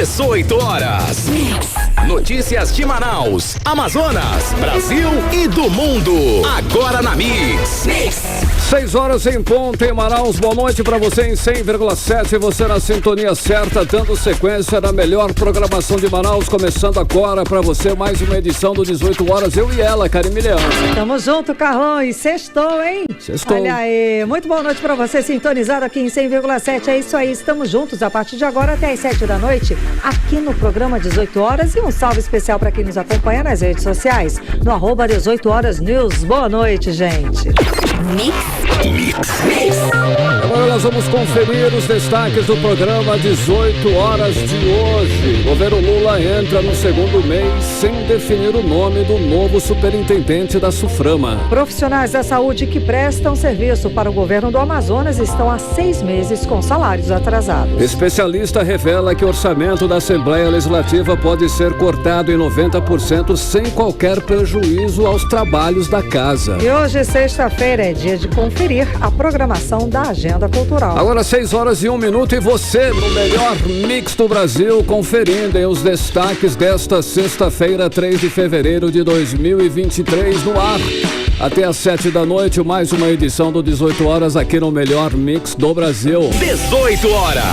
18 horas. Notícias de Manaus, Amazonas, Brasil e do mundo. Agora na Mix. 6 horas em ponto em Manaus. Boa noite pra você em 100,7. Você na sintonia certa, dando sequência na melhor programação de Manaus. Começando agora pra você mais uma edição do 18 horas. Eu e ela, Karime Leão. Tamo junto, Carlão. E sextou, hein? Sextou. Olha aí. Muito boa noite pra você, sintonizado aqui em 100,7. É isso aí. Estamos juntos a partir de agora até às 7 da noite, aqui no programa 18 horas. E um salve especial pra quem nos acompanha nas redes sociais, no @ 18 horas News. Boa noite, gente. Agora nós vamos conferir os destaques do programa 18 horas de hoje. O governo Lula entra no segundo mês sem definir o nome do novo superintendente da SUFRAMA. Profissionais da saúde que prestam serviço para o governo do Amazonas estão há 6 meses com salários atrasados. Especialista revela que o orçamento da Assembleia Legislativa pode ser cortado em 90% sem qualquer prejuízo aos trabalhos da casa. E hoje, sexta-feira, é dia de conferir a programação da agenda cultural. Agora 6 horas e 1 minuto e você no melhor mix do Brasil, conferindo os destaques desta sexta-feira, 3 de fevereiro de 2023, no ar. Até às 7 da noite, mais uma edição do 18 horas aqui no melhor mix do Brasil. 18 horas.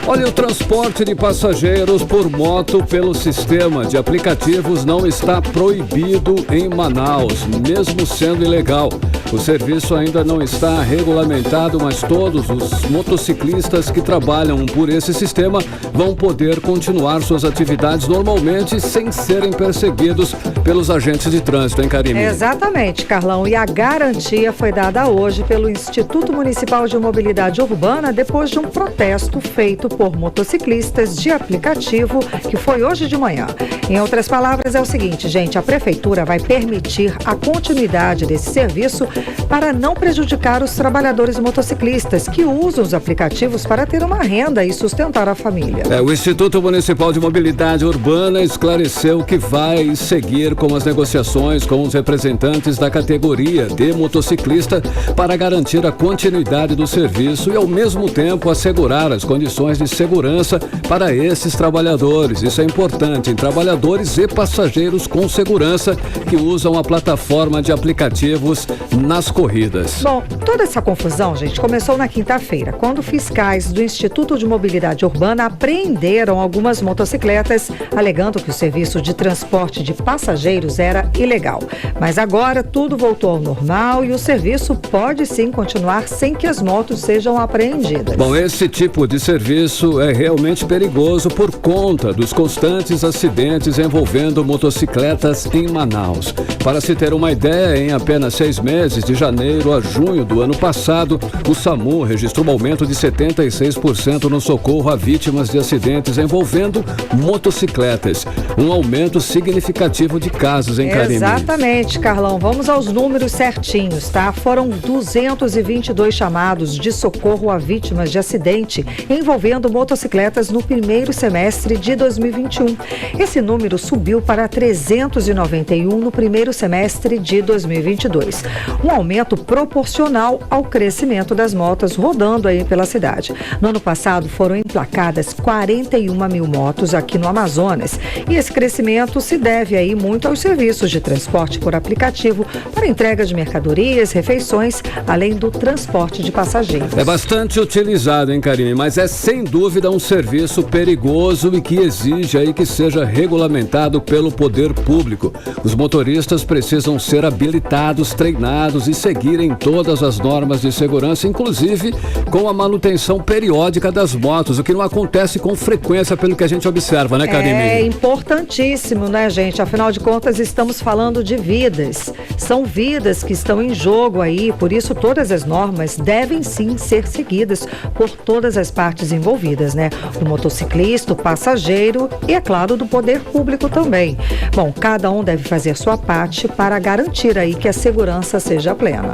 Olha, o transporte de passageiros por moto pelo sistema de aplicativos não está proibido em Manaus, mesmo sendo ilegal. O serviço ainda não está regulamentado, mas todos os motociclistas que trabalham por esse sistema vão poder continuar suas atividades normalmente sem serem perseguidos pelos agentes de trânsito, hein, Karime? Exatamente, Carlão. E a garantia foi dada hoje pelo Instituto Municipal de Mobilidade Urbana depois de um protesto feito por motociclistas de aplicativo, que foi hoje de manhã. Em outras palavras, é o seguinte, gente, a prefeitura vai permitir a continuidade desse serviço para não prejudicar os trabalhadores motociclistas que usam os aplicativos para ter uma renda e sustentar a família. O Instituto Municipal de Mobilidade Urbana esclareceu que vai seguir com as negociações com os representantes da categoria de motociclista para garantir a continuidade do serviço e, ao mesmo tempo, assegurar as condições de segurança para esses trabalhadores. Isso é importante, em trabalhadores e passageiros com segurança que usam a plataforma de aplicativos nas corridas. Bom, toda essa confusão, gente, começou na quinta-feira, quando fiscais do Instituto de Mobilidade Urbana apreenderam algumas motocicletas, alegando que o serviço de transporte de passageiros era ilegal. Mas agora tudo voltou ao normal e o serviço pode sim continuar sem que as motos sejam apreendidas. Bom, esse tipo de serviço é realmente perigoso por conta dos constantes acidentes envolvendo motocicletas em Manaus. Para se ter uma ideia, em apenas 6 meses, de janeiro a junho do ano passado, o SAMU registrou um aumento de 76% no socorro a vítimas de acidentes envolvendo motocicletas. Um aumento significativo de casos, hein, Karime? Exatamente, Carlão. Vamos aos números certinhos, tá? Foram 222 chamados de socorro a vítimas de acidente envolvendo motocicletas no primeiro semestre de 2021. Esse número subiu para 391 no primeiro semestre de 2022. Um aumento proporcional ao crescimento das motos rodando aí pela cidade. No ano passado foram emplacadas 41 mil motos aqui no Amazonas e esse crescimento se deve aí muito aos serviços de transporte por aplicativo para entrega de mercadorias, refeições, além do transporte de passageiros. É bastante utilizado, hein, Karine? Mas é sem dúvida um serviço perigoso e que exige aí que seja regulamentado pelo poder público. Os motoristas precisam ser habilitados, treinados e seguirem todas as normas de segurança, inclusive com a manutenção periódica das motos, o que não acontece com frequência pelo que a gente observa, né, Karime? É importantíssimo, né, gente? Afinal de contas, estamos falando de vidas. São vidas que estão em jogo aí, por isso todas as normas devem sim ser seguidas por todas as partes envolvidas, né? Do motociclista, o passageiro e, é claro, do poder público também. Bom, cada um deve fazer sua parte para garantir aí que a segurança seja plena.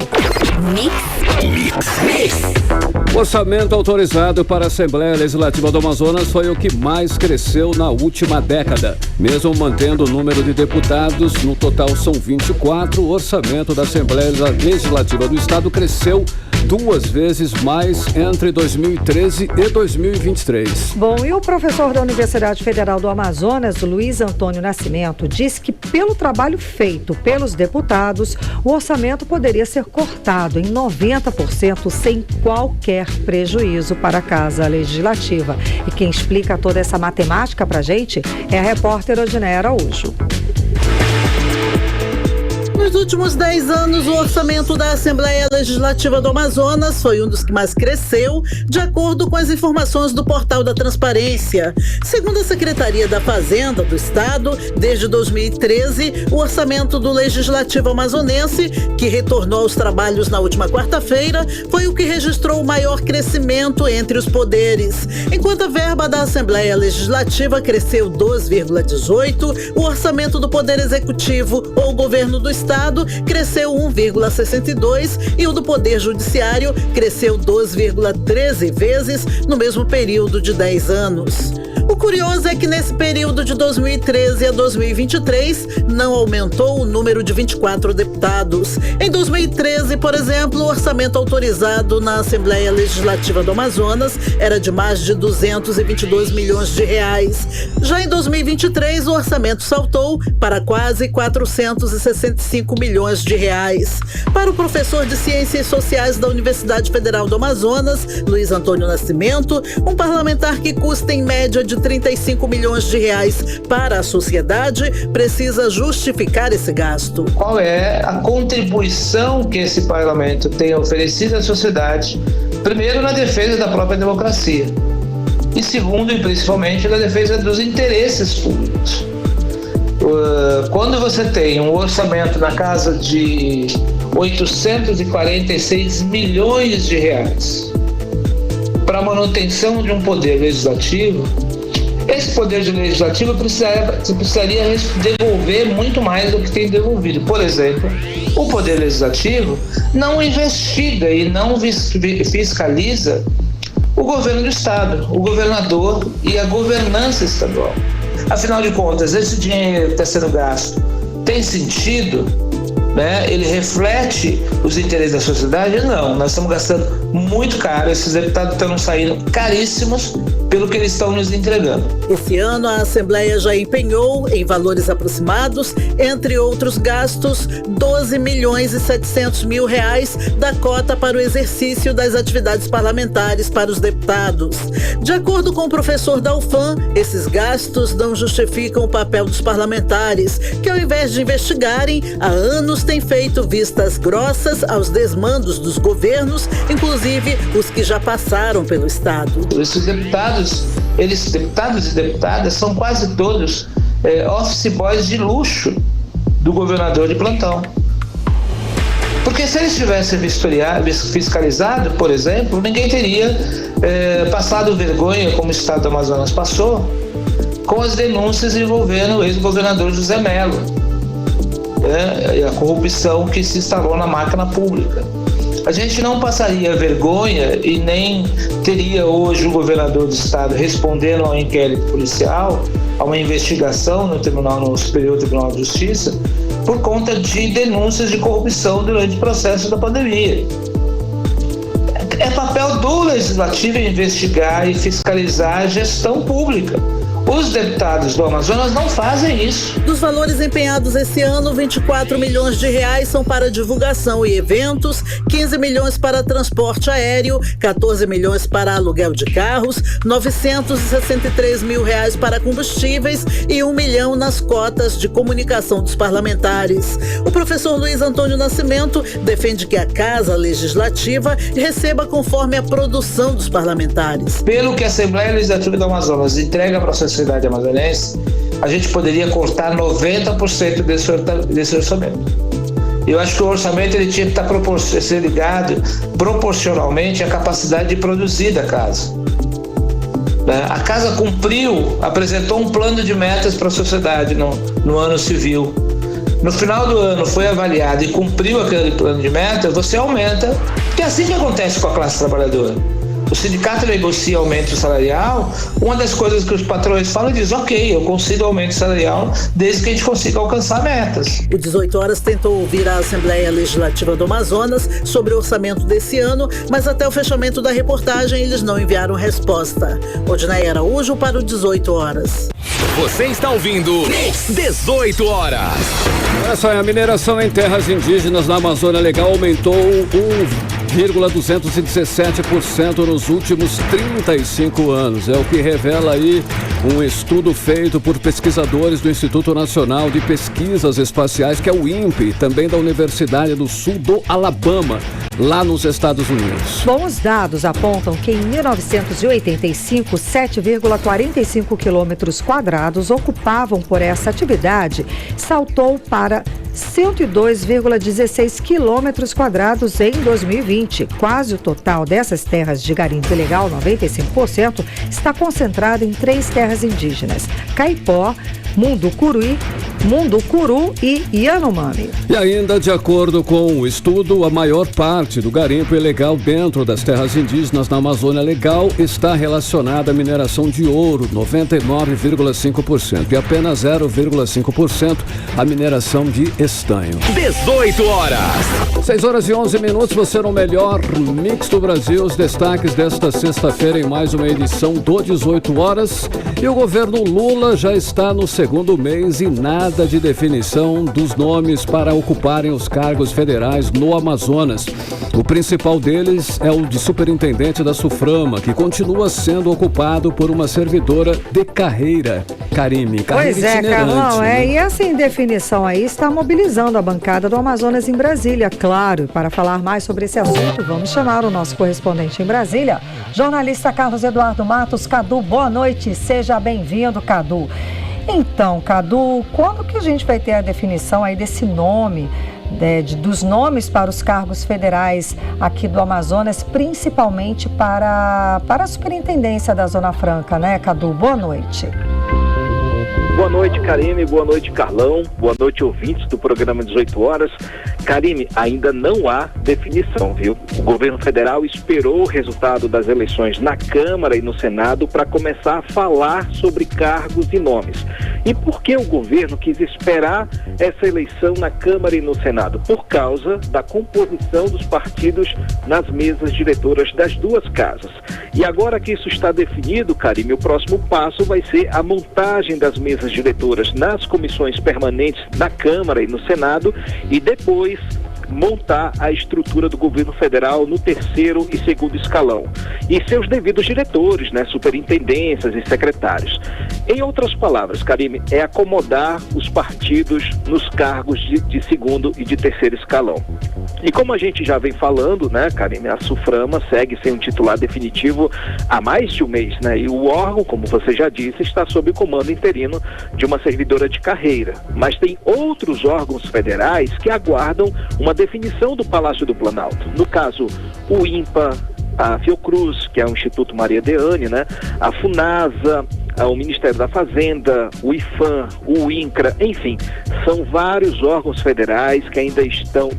O orçamento autorizado para a Assembleia Legislativa do Amazonas foi o que mais cresceu na última década. Mesmo mantendo o número de deputados, no total são 24, o orçamento da Assembleia Legislativa do Estado cresceu 2 vezes mais entre 2013 e 2023. Bom, e o professor da Universidade Federal do Amazonas, Luiz Antônio Nascimento, disse que pelo trabalho feito pelos deputados, o orçamento poderia ser cortado em 90% sem qualquer prejuízo para a Casa Legislativa. E quem explica toda essa matemática para a gente é a repórter Odineia Araújo. Nos últimos 10 anos, o orçamento da Assembleia Legislativa do Amazonas foi um dos que mais cresceu, de acordo com as informações do Portal da Transparência. Segundo a Secretaria da Fazenda do Estado, desde 2013, o orçamento do Legislativo amazonense, que retornou aos trabalhos na última quarta-feira, foi o que registrou o maior crescimento entre os poderes. Enquanto a verba da Assembleia Legislativa cresceu 2,18%, o orçamento do Poder Executivo ou Governo do Estado cresceu 1,62% e o do Poder Judiciário cresceu 2,13 vezes no mesmo período de 10 anos. O curioso é que nesse período de 2013 a 2023 não aumentou o número de 24 deputados. Em 2013, por exemplo, o orçamento autorizado na Assembleia Legislativa do Amazonas era de mais de 222 milhões de reais. Já em 2023, o orçamento saltou para quase 465 milhões de reais. Para o professor de Ciências Sociais da Universidade Federal do Amazonas, Luiz Antônio Nascimento, um parlamentar que custa em média de 35 milhões de reais para a sociedade precisa justificar esse gasto. Qual é a contribuição que esse parlamento tem oferecido à sociedade, primeiro na defesa da própria democracia e segundo e principalmente na defesa dos interesses públicos. Quando você tem um orçamento na casa de 846 milhões de reais para a manutenção de um poder legislativo, esse poder legislativo precisaria devolver muito mais do que tem devolvido. Por exemplo, o poder legislativo não investiga e não fiscaliza o governo do Estado, o governador e a governança estadual. Afinal de contas, esse dinheiro que está sendo gasto tem sentido? Ele reflete os interesses da sociedade? Não, nós estamos gastando muito caro, esses deputados estão saindo caríssimos pelo que eles estão nos entregando. Esse ano a Assembleia já empenhou, em valores aproximados, entre outros gastos, 12 milhões e 700 mil reais da cota para o exercício das atividades parlamentares para os deputados. De acordo com o professor da UFAM, esses gastos não justificam o papel dos parlamentares, que ao invés de investigarem, há anos têm feito vistas grossas aos desmandos dos governos, inclusive os que já passaram pelo Estado. Esses deputados e deputadas são quase todos office boys de luxo do governador de plantão. Porque se eles tivessem fiscalizado, por exemplo, ninguém teria passado vergonha como o Estado do Amazonas passou com as denúncias envolvendo o ex-governador José Mello, e a corrupção que se instalou na máquina pública. A gente não passaria vergonha e nem teria hoje o governador do estado respondendo ao inquérito policial, a uma investigação no Superior Tribunal de Justiça, por conta de denúncias de corrupção durante o processo da pandemia. É papel do Legislativo investigar e fiscalizar a gestão pública. Os deputados do Amazonas não fazem isso. Dos valores empenhados esse ano, 24 milhões de reais são para divulgação e eventos, 15 milhões para transporte aéreo, 14 milhões para aluguel de carros, 963 mil reais para combustíveis e 1 milhão nas cotas de comunicação dos parlamentares. O professor Luiz Antônio Nascimento defende que a Casa Legislativa receba conforme a produção dos parlamentares. Pelo que a Assembleia Legislativa do Amazonas entrega para a sociedade amazonense, a gente poderia cortar 90% desse orçamento. Eu acho que o orçamento ele tinha que ser ligado proporcionalmente à capacidade de produzir da casa. A casa apresentou um plano de metas para a sociedade no ano civil. No final do ano foi avaliado e cumpriu aquele plano de meta, você aumenta, porque é assim que acontece com a classe trabalhadora. o sindicato negocia aumento salarial, uma das coisas que os patrões falam diz, ok, eu consigo aumento salarial desde que a gente consiga alcançar metas. O 18 Horas tentou ouvir a Assembleia Legislativa do Amazonas sobre o orçamento desse ano, mas até o fechamento da reportagem eles não enviaram resposta. Odinei Araújo para o 18 Horas. Você está ouvindo 18 Horas. Essa é a mineração em terras indígenas na Amazônia Legal aumentou 1,217% nos últimos 35 anos. É o que revela aí um estudo feito por pesquisadores do Instituto Nacional de Pesquisas Espaciais, que é o INPE, também da Universidade do Sul do Alabama, lá nos Estados Unidos. Bom, os dados apontam que em 1985, 7,45 quilômetros quadrados ocupavam por essa atividade, saltou para 102,16 quilômetros quadrados em 2020. Quase o total dessas terras de garimpo ilegal, 95%, está concentrado em 3 terras indígenas: Caipó, Mundukuru e Yanomami. E ainda, de acordo com o estudo, a maior parte do garimpo ilegal dentro das terras indígenas na Amazônia Legal está relacionada à mineração de ouro, 99,5%, e apenas 0,5% à mineração de estanho. 18 Horas. 6 horas e 11 minutos, você no melhor mix do Brasil. Os destaques desta sexta-feira em mais uma edição do 18 Horas. E o governo Lula já está no segundo mês e nada de definição dos nomes para ocuparem os cargos federais no Amazonas. O principal deles é o de superintendente da SUFRAMA, que continua sendo ocupado por uma servidora de carreira, Karime. Pois é, Carlão, e essa indefinição aí está mobilizando a bancada do Amazonas em Brasília, claro. E para falar mais sobre esse assunto, vamos chamar o nosso correspondente em Brasília, jornalista Carlos Eduardo Matos. Cadu, boa noite, seja bem-vindo, Cadu. Então, Cadu, quando que a gente vai ter a definição aí desse nome, dos nomes para os cargos federais aqui do Amazonas, principalmente para a superintendência da Zona Franca, né, Cadu? Boa noite. Boa noite, Karime. Boa noite, Carlão. Boa noite, ouvintes do programa 18 Horas. Karime, ainda não há definição, viu? O governo federal esperou o resultado das eleições na Câmara e no Senado para começar a falar sobre cargos e nomes. E por que o governo quis esperar essa eleição na Câmara e no Senado? Por causa da composição dos partidos nas mesas diretoras das duas casas. E agora que isso está definido, Karime, o próximo passo vai ser a montagem das mesas diretoras nas comissões permanentes na Câmara e no Senado e depois montar a estrutura do governo federal no terceiro e segundo escalão e seus devidos diretores, né, superintendências e secretários. Em outras palavras, Karime, é acomodar os partidos nos cargos de segundo e de terceiro escalão. E como a gente já vem falando, né, Karime, a SUFRAMA segue sem um titular definitivo há mais de um mês, né, e o órgão, como você já disse, está sob o comando interino de uma servidora de carreira. Mas tem outros órgãos federais que aguardam uma definição do Palácio do Planalto. No caso, o INPA, a Fiocruz, que é o Instituto Maria Deane, né, a FUNASA, o Ministério da Fazenda, o IFAM, o INCRA, enfim, são vários órgãos federais que ainda estão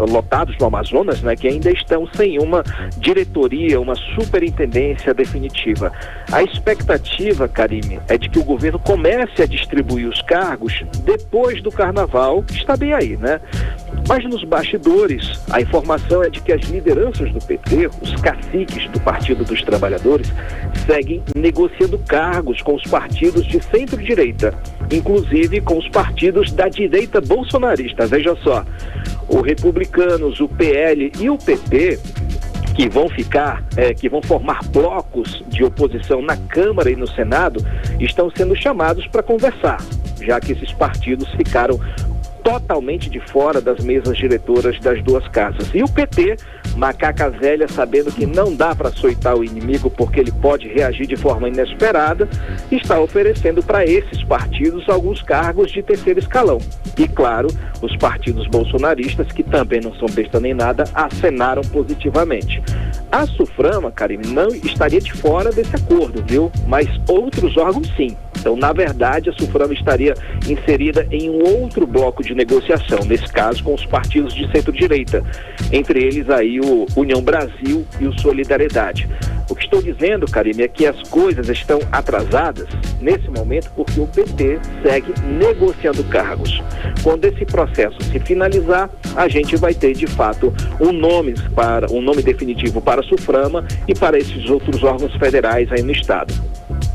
lotados no Amazonas, né, que ainda estão sem uma diretoria, uma superintendência definitiva. A expectativa, Karime, é de que o governo comece a distribuir os cargos depois do Carnaval, que está bem aí, né? Mas nos bastidores, a informação é de que as lideranças do PT, os caciques do Partido dos Trabalhadores, seguem negociando cargos com os partidos de centro-direita, inclusive com os partidos da direita bolsonarista. Veja só, o Republicanos, o PL e o PP, que vão formar blocos de oposição na Câmara e no Senado, estão sendo chamados para conversar, já que esses partidos ficaram totalmente de fora das mesas diretoras das duas casas. E o PT, macaca velha, sabendo que não dá para açoitar o inimigo porque ele pode reagir de forma inesperada, está oferecendo para esses partidos alguns cargos de terceiro escalão. E claro, os partidos bolsonaristas, que também não são besta nem nada, acenaram positivamente. A SUFRAMA, Karime, não estaria de fora desse acordo, viu? Mas outros órgãos sim. Então, na verdade, a Suframa estaria inserida em um outro bloco de negociação, nesse caso com os partidos de centro-direita, entre eles aí o União Brasil e o Solidariedade. O que estou dizendo, Karine, é que as coisas estão atrasadas nesse momento porque o PT segue negociando cargos. Quando esse processo se finalizar, a gente vai ter, de fato, um nome definitivo para a Suframa e para esses outros órgãos federais aí no Estado.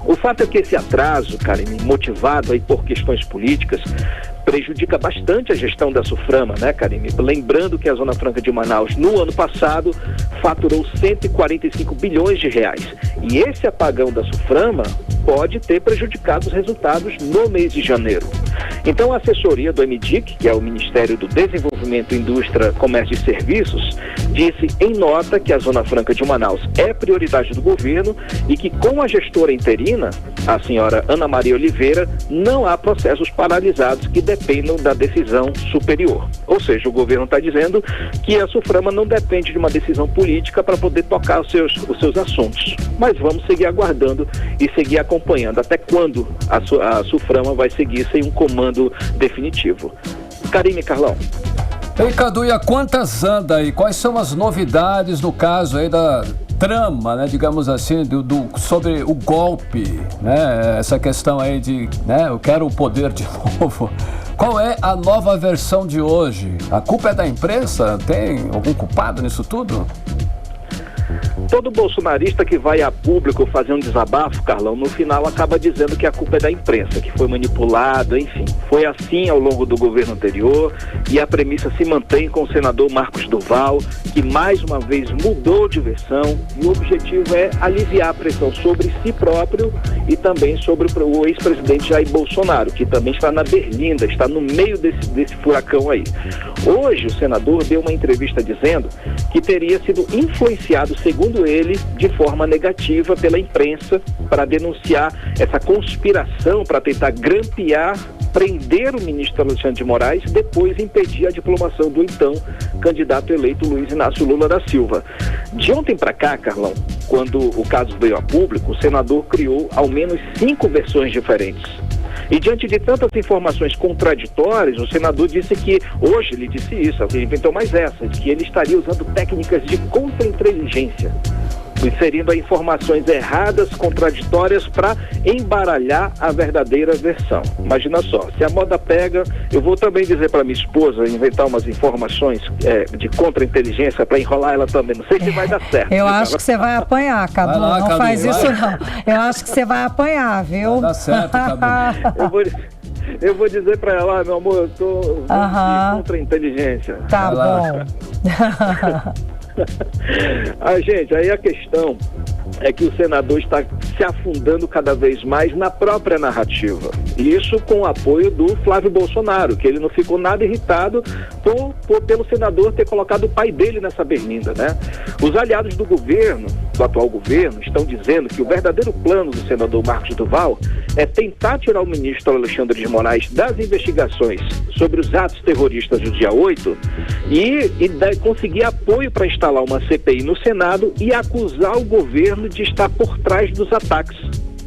O fato é que esse atraso, Karine, motivado aí por questões políticas, prejudica bastante a gestão da Suframa, né, Karine? Lembrando que a Zona Franca de Manaus, no ano passado, faturou 145 bilhões de reais. E esse apagão da Suframa pode ter prejudicado os resultados no mês de janeiro. Então, a assessoria do MDIC, que é o Ministério do Desenvolvimento, Indústria, Comércio e Serviços, disse em nota que a Zona Franca de Manaus é prioridade do governo e que com a gestora interina, a senhora Ana Maria Oliveira, não há processos paralisados que dependam da decisão superior. Ou seja, o governo está dizendo que a Suframa não depende de uma decisão política para poder tocar os seus assuntos. Mas vamos seguir aguardando e seguir acompanhando até quando a Suframa vai seguir sem um comando definitivo. Karine, Carlão. Ei, Cadu, e a quantas anda aí? Quais são as novidades no caso aí da trama, né, digamos assim, sobre o golpe, né, essa questão aí de, né, eu quero o poder de novo. Qual é a nova versão de hoje? A culpa é da imprensa? Tem algum culpado nisso tudo? Todo bolsonarista que vai a público fazer um desabafo, Carlão, no final acaba dizendo que a culpa é da imprensa, que foi manipulado, enfim. Foi assim ao longo do governo anterior e a premissa se mantém com o senador Marcos Duval, que mais uma vez mudou de versão e o objetivo é aliviar a pressão sobre si próprio e também sobre o ex-presidente Jair Bolsonaro, que também está na berlinda, está no meio desse furacão aí. Hoje o senador deu uma entrevista dizendo que teria sido influenciado, segundo ele, de forma negativa pela imprensa para denunciar essa conspiração para tentar grampear, prender o ministro Alexandre de Moraes e depois impedir a diplomação do então candidato eleito Luiz Inácio Lula da Silva. De ontem para cá, Carlão, quando o caso veio a público, o senador criou ao menos 5 versões diferentes. E diante de tantas informações contraditórias, o senador disse que, hoje ele disse isso, ele inventou mais essa, de que ele estaria usando técnicas de contra-inteligência, inserindo informações erradas, contraditórias, para embaralhar a verdadeira versão. Imagina só, se a moda pega, eu vou também dizer para minha esposa, inventar umas informações de contra-inteligência para enrolar ela também. Não sei se vai dar certo. Eu acho que você vai apanhar, Cadu. Lá, não Cadu, faz vai. isso não. Eu acho que você vai apanhar, viu? Vai dar certo, Cadu. Eu vou dizer para ela, meu amor, eu tô contra-inteligência. Tá bom. Gente, aí a questão é que o senador está se afundando cada vez mais na própria narrativa. E isso com o apoio do Flávio Bolsonaro, que ele não ficou nada irritado pelo senador ter colocado o pai dele nessa berlinda, né? Os aliados do governo, do atual governo, estão dizendo que o verdadeiro plano do senador Marcos Duval é tentar tirar o ministro Alexandre de Moraes das investigações sobre os atos terroristas do dia 8 e conseguir apoio para instalar uma CPI no Senado e acusar o governo de estar por trás dos ataques.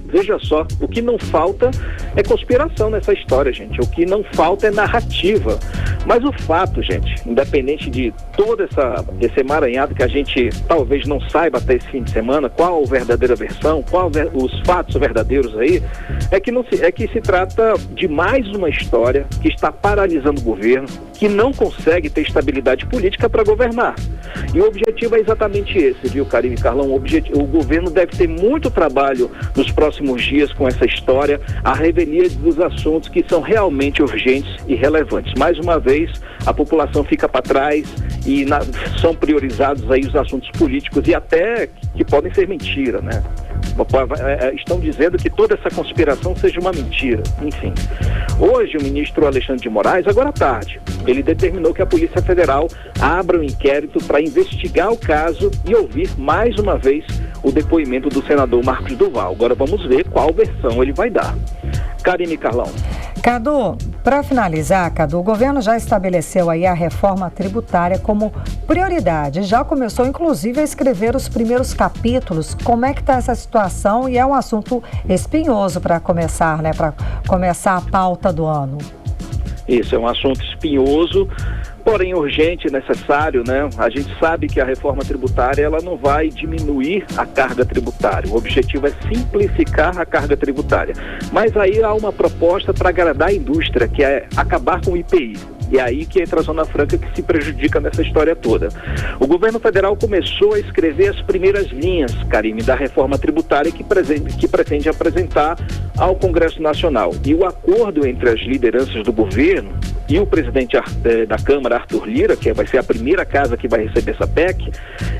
Veja só, o que não falta é conspiração nessa história, gente. O que não falta é narrativa. Mas o fato, gente, independente de todo esse emaranhado que a gente talvez não saiba até esse fim de semana, qual a verdadeira versão, os fatos verdadeiros aí, é que se trata de mais uma história que está paralisando o governo, que não consegue ter estabilidade política para governar. E o objetivo é exatamente esse, viu, Karine e Carlão? O governo deve ter muito trabalho nos próximos dias com essa história, a revelia dos assuntos que são realmente urgentes e relevantes. Mais uma vez, a população fica para trás e são priorizados aí os assuntos políticos e até que podem ser mentira, né? Estão dizendo que toda essa conspiração seja uma mentira. Enfim, hoje o ministro Alexandre de Moraes, agora à tarde, ele determinou que a Polícia Federal abra um inquérito para investigar o caso e ouvir mais uma vez o depoimento do senador Marcos Duval. Agora vamos ver qual versão ele vai dar. Karine e Carlão. Cadu, para finalizar, o governo já estabeleceu aí a reforma tributária como prioridade. Já começou, inclusive, a escrever os primeiros capítulos. Como é que está essa situação? E é um assunto espinhoso para começar, né? Para começar a pauta do ano. Isso, é um assunto espinhoso, porém urgente e necessário, né? A gente sabe que a reforma tributária, ela não vai diminuir a carga tributária. O objetivo é simplificar a carga tributária. Mas aí há uma proposta para agradar a indústria, que é acabar com o IPI. E é aí que entra a Zona Franca, que se prejudica nessa história toda. O governo federal começou a escrever as primeiras linhas, Karine, da reforma tributária que pretende apresentar ao Congresso Nacional. E o acordo entre as lideranças do governo e o presidente da Câmara, Arthur Lira, que vai ser a primeira casa que vai receber essa PEC,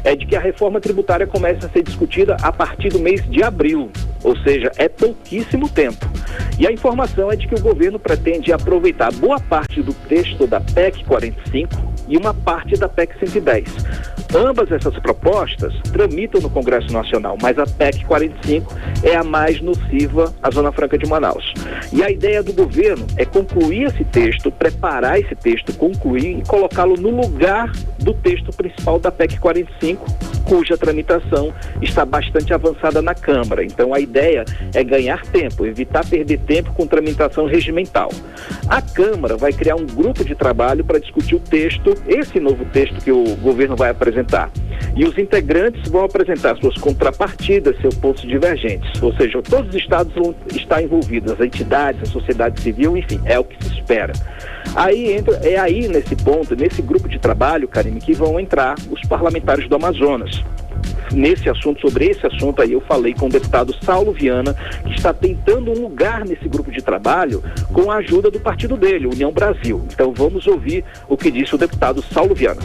é de que a reforma tributária comece a ser discutida a partir do mês de abril, ou seja, é pouquíssimo tempo. E a informação é de que o governo pretende aproveitar boa parte do texto da PEC 45 e uma parte da PEC 110. Ambas essas propostas tramitam no Congresso Nacional, mas a PEC 45 é a mais nociva à Zona Franca de Manaus. E a ideia do governo é concluir esse texto, preparar esse texto, concluir e colocá-lo no lugar do texto principal da PEC 45, cuja tramitação está bastante avançada na Câmara. Então a ideia é ganhar tempo, evitar perder tempo com tramitação regimental. A Câmara vai criar um grupo de trabalho para discutir o texto, esse novo texto que o governo vai apresentar. E os integrantes vão apresentar suas contrapartidas, seus pontos divergentes. Ou seja, todos os estados vão estar envolvidos, as entidades, a sociedade civil, enfim, é o que se espera. É aí nesse ponto, nesse grupo de trabalho, Karine, que vão entrar os parlamentares do Amazonas. Sobre esse assunto aí eu falei com o deputado Saulo Viana, que está tentando um lugar nesse grupo de trabalho com a ajuda do partido dele, União Brasil. Então vamos ouvir o que disse o deputado Saulo Viana.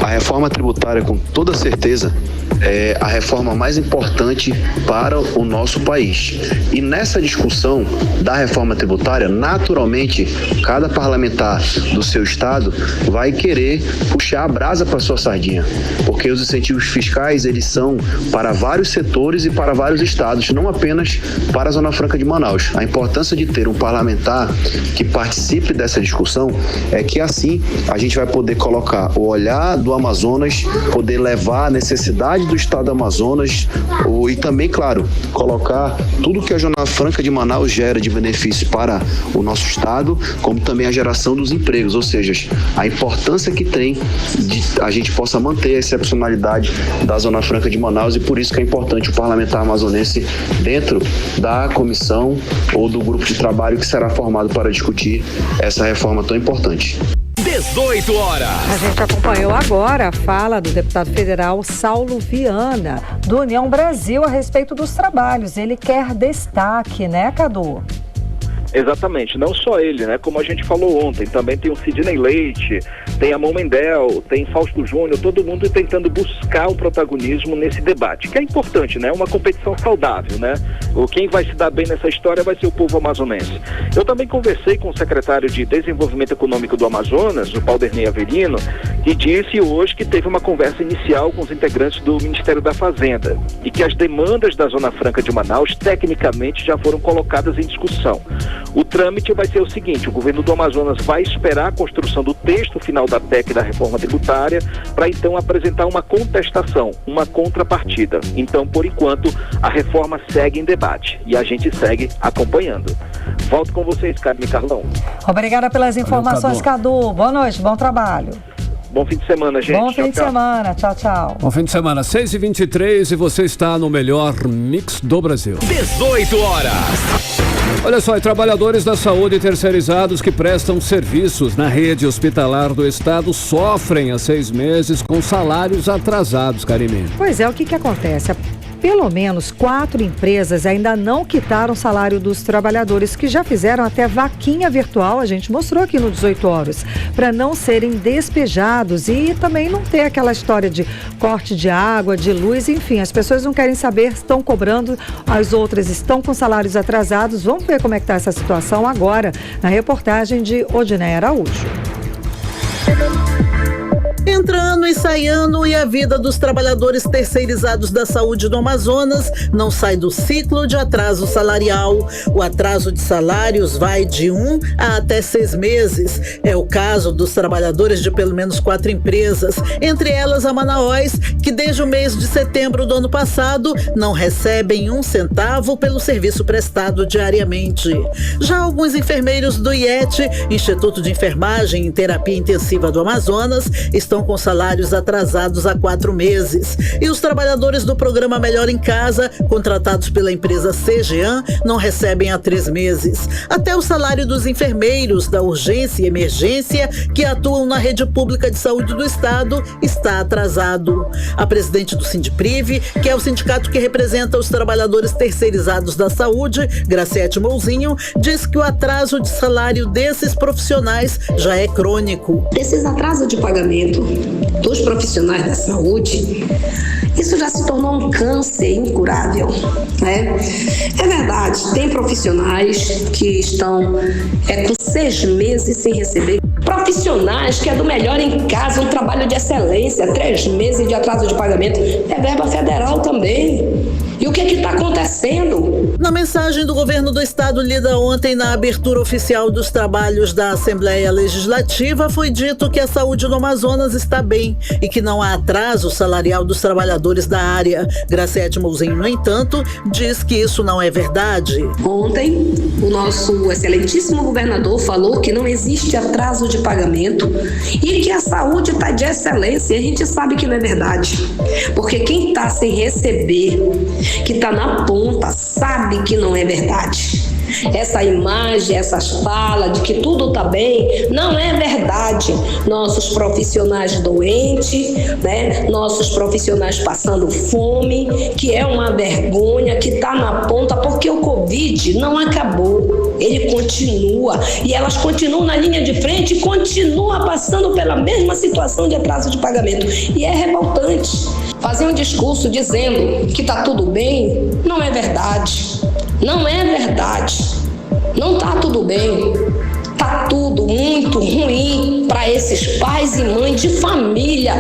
A reforma tributária, com toda certeza, é a reforma mais importante para o nosso país. E nessa discussão da reforma tributária, naturalmente, cada parlamentar do seu estado vai querer puxar a brasa para sua sardinha, porque os incentivos fiscais, eles são para vários setores e para vários estados, não apenas para a Zona Franca de Manaus. A importância de ter um parlamentar que participe dessa discussão é que assim a gente vai poder colocar o olhar do Amazonas, poder levar a necessidade do estado do Amazonas e também, claro, colocar tudo que a Zona Franca de Manaus gera de benefício para o nosso estado, como também a geração dos empregos, ou seja, a importância que tem de a gente possa manter a excepcionalidade da Zona Franca de Manaus, e por isso que é importante o parlamentar amazonense dentro da comissão ou do grupo de trabalho que será formado para discutir essa reforma tão importante. 18 horas. A gente acompanhou agora a fala do deputado federal Saulo Viana, do União Brasil, a respeito dos trabalhos. Ele quer destaque, né, Cadu? Exatamente, não só ele, né? Como a gente falou ontem, também tem o Sidney Leite, tem a Mão Mendel, tem Fausto Júnior, todo mundo tentando buscar o protagonismo nesse debate, que é importante, né? Uma competição saudável, né? Quem vai se dar bem nessa história vai ser o povo amazonense. Eu também conversei com o secretário de Desenvolvimento Econômico do Amazonas, o Paulderney Avelino, que disse hoje que teve uma conversa inicial com os integrantes do Ministério da Fazenda e que as demandas da Zona Franca de Manaus, tecnicamente, já foram colocadas em discussão. O trâmite vai ser o seguinte: o governo do Amazonas vai esperar a construção do texto final da PEC da reforma tributária para então apresentar uma contestação, uma contrapartida. Então, por enquanto, a reforma segue em debate e a gente segue acompanhando. Volto com vocês, Karine e Carlão. Obrigada pelas informações, Cadu. Boa noite, bom trabalho. Bom fim de semana, gente. Bom fim de semana. Tchau, tchau. Bom fim de semana. 6h23 e você está no melhor mix do Brasil. 18 horas. Olha só, e trabalhadores da saúde terceirizados que prestam serviços na rede hospitalar do estado sofrem há 6 meses com salários atrasados, Karine. Pois é, o que acontece? Pelo menos 4 empresas ainda não quitaram o salário dos trabalhadores, que já fizeram até vaquinha virtual, a gente mostrou aqui no 18 horas, para não serem despejados e também não ter aquela história de corte de água, de luz, enfim, as pessoas não querem saber, estão cobrando, as outras estão com salários atrasados. Vamos ver como é que está essa situação agora, na reportagem de Odiné Araújo. Entra ano e sai ano e a vida dos trabalhadores terceirizados da saúde do Amazonas não sai do ciclo de atraso salarial. O atraso de salários vai de 1 a até 6 meses. É o caso dos trabalhadores de pelo menos 4 empresas, entre elas a Manaós, que desde o mês de setembro do ano passado não recebem 1 centavo pelo serviço prestado diariamente. Já alguns enfermeiros do IET, Instituto de Enfermagem e Terapia Intensiva do Amazonas, estão com salários atrasados há 4 meses. E os trabalhadores do programa Melhor em Casa, contratados pela empresa CGAN, não recebem há 3 meses. Até o salário dos enfermeiros da urgência e emergência que atuam na rede pública de saúde do estado está atrasado. A presidente do Sindiprive, que é o sindicato que representa os trabalhadores terceirizados da saúde, Graciete Mouzinho, diz que o atraso de salário desses profissionais já é crônico. Esses atrasos de pagamento dos profissionais da saúde, isso já se tornou um câncer incurável, né? É verdade, tem profissionais que estão com 6 meses sem receber. Profissionais que é do Melhor em Casa, um trabalho de excelência, 3 meses de atraso de pagamento. É verba federal também. E o que está acontecendo? Na mensagem do governo do estado lida ontem na abertura oficial dos trabalhos da Assembleia Legislativa, foi dito que a saúde no Amazonas está bem e que não há atraso salarial dos trabalhadores da área. Graciete Mouzinho, no entanto, diz que isso não é verdade. Ontem, o nosso excelentíssimo governador falou que não existe atraso de pagamento e que a saúde está de excelência. E a gente sabe que não é verdade, porque quem está sem receber, que está na ponta, sabe que não é verdade. Essa imagem, essas falas de que tudo está bem, não é verdade. Nossos profissionais doentes, né? Nossos profissionais passando fome, que é uma vergonha, que está na ponta, porque o Covid não acabou. Ele continua e elas continuam na linha de frente e continuam passando pela mesma situação de atraso de pagamento. E é revoltante. Fazer um discurso dizendo que está tudo bem, não é verdade. Não é verdade. Não está tudo bem. Está tudo muito ruim para esses pais e mães de família.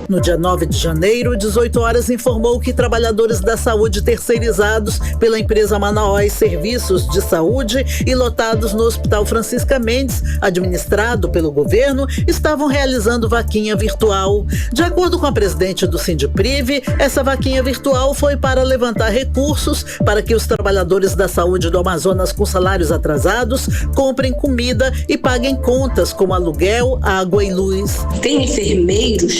No dia 9 de janeiro, 18 horas, informou que trabalhadores da saúde terceirizados pela empresa Manaós Serviços de Saúde e lotados no Hospital Francisca Mendes, administrado pelo governo, estavam realizando vaquinha virtual. De acordo com a presidente do Sindiprive, essa vaquinha virtual foi para levantar recursos para que os trabalhadores da saúde do Amazonas com salários atrasados comprem comida e paguem contas como aluguel, água e luz. Tem enfermeiros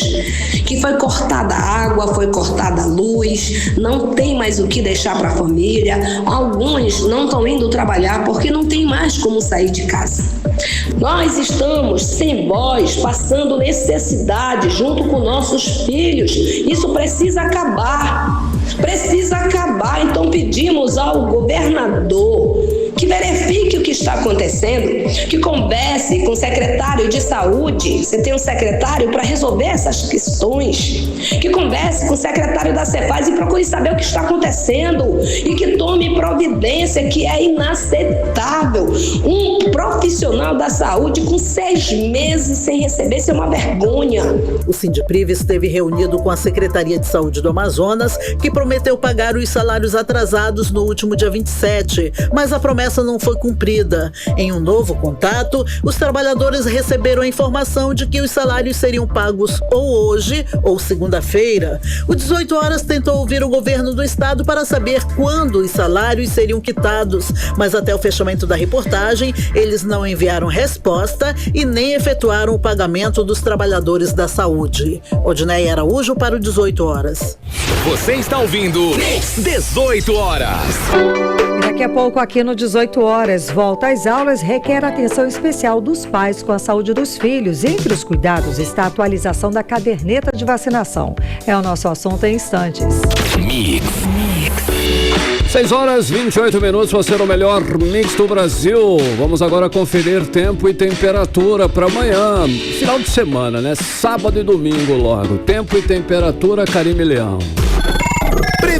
que foi cortada a água, foi cortada a luz, não tem mais o que deixar para a família. Alguns não estão indo trabalhar porque não tem mais como sair de casa. Nós estamos sem voz, passando necessidade junto com nossos filhos. Isso precisa acabar. Precisa acabar. Então pedimos ao governador que verifique o que está acontecendo, que converse com o secretário de saúde. Você tem um secretário para resolver essas questões. Que converse com o secretário da Cefaz e procure saber o que está acontecendo e que tome providência, que é inaceitável. Um profissional da saúde com 6 meses sem receber, isso é uma vergonha. O Sindiprive esteve reunido com a Secretaria de Saúde do Amazonas, que prometeu pagar os salários atrasados no último dia 27, mas a promessa não foi cumprida. Em um novo contato, os trabalhadores receberam a informação de que os salários seriam pagos ou hoje ou segunda-feira. O 18 horas tentou ouvir o governo do estado para saber quando os salários seriam quitados, mas até o fechamento da reportagem, eles não enviaram resposta e nem efetuaram o pagamento dos trabalhadores da saúde. Odinei Araújo para o 18 horas. Você está ouvindo 18 horas. Daqui a pouco, aqui no 18 horas, volta às aulas requer atenção especial dos pais com a saúde dos filhos. Entre os cuidados está a atualização da caderneta de vacinação. É o nosso assunto em instantes. Mix. 6 horas 28 minutos, você no melhor mix do Brasil. Vamos agora conferir tempo e temperatura para amanhã, final de semana, né? Sábado e domingo logo. Tempo e temperatura, Karime Leão.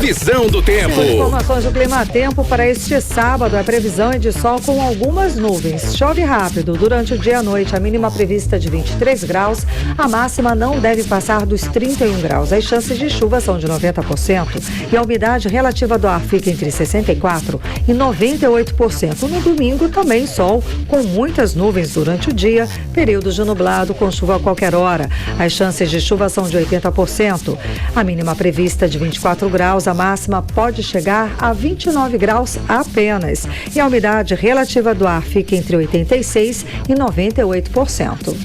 Previsão do tempo. Informações do clima-tempo para este sábado. A previsão é de sol com algumas nuvens. Chove rápido durante o dia e a noite. A mínima prevista de 23 graus. A máxima não deve passar dos 31 graus. As chances de chuva são de 90% e a umidade relativa do ar fica entre 64% e 98%. No domingo também sol com muitas nuvens durante o dia. Períodos de nublado com chuva a qualquer hora. As chances de chuva são de 80%. A mínima prevista de 24 graus, a máxima pode chegar a 29 graus apenas. E a umidade relativa do ar fica entre 86% e 98%.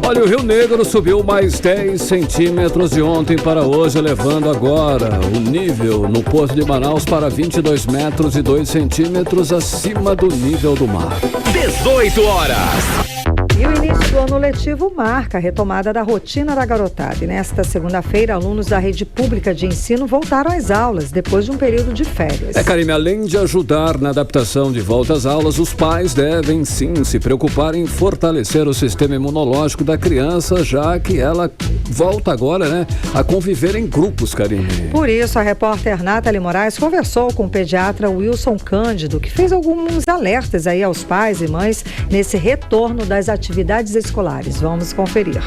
Olha, o Rio Negro subiu mais 10 centímetros de ontem para hoje, levando agora o nível no Porto de Manaus para 22 metros e 2 centímetros acima do nível do mar. 18 horas. E o início do ano letivo marca a retomada da rotina da garotada. E nesta segunda-feira, alunos da rede pública de ensino voltaram às aulas depois de um período de férias. Karime, além de ajudar na adaptação de volta às aulas, os pais devem sim se preocupar em fortalecer o sistema imunológico da criança, já que ela volta agora, né, a conviver em grupos, Karime. Por isso, a repórter Nathalie Moraes conversou com o pediatra Wilson Cândido, que fez alguns alertas aí aos pais e mães nesse retorno das atividades escolares. Vamos conferir.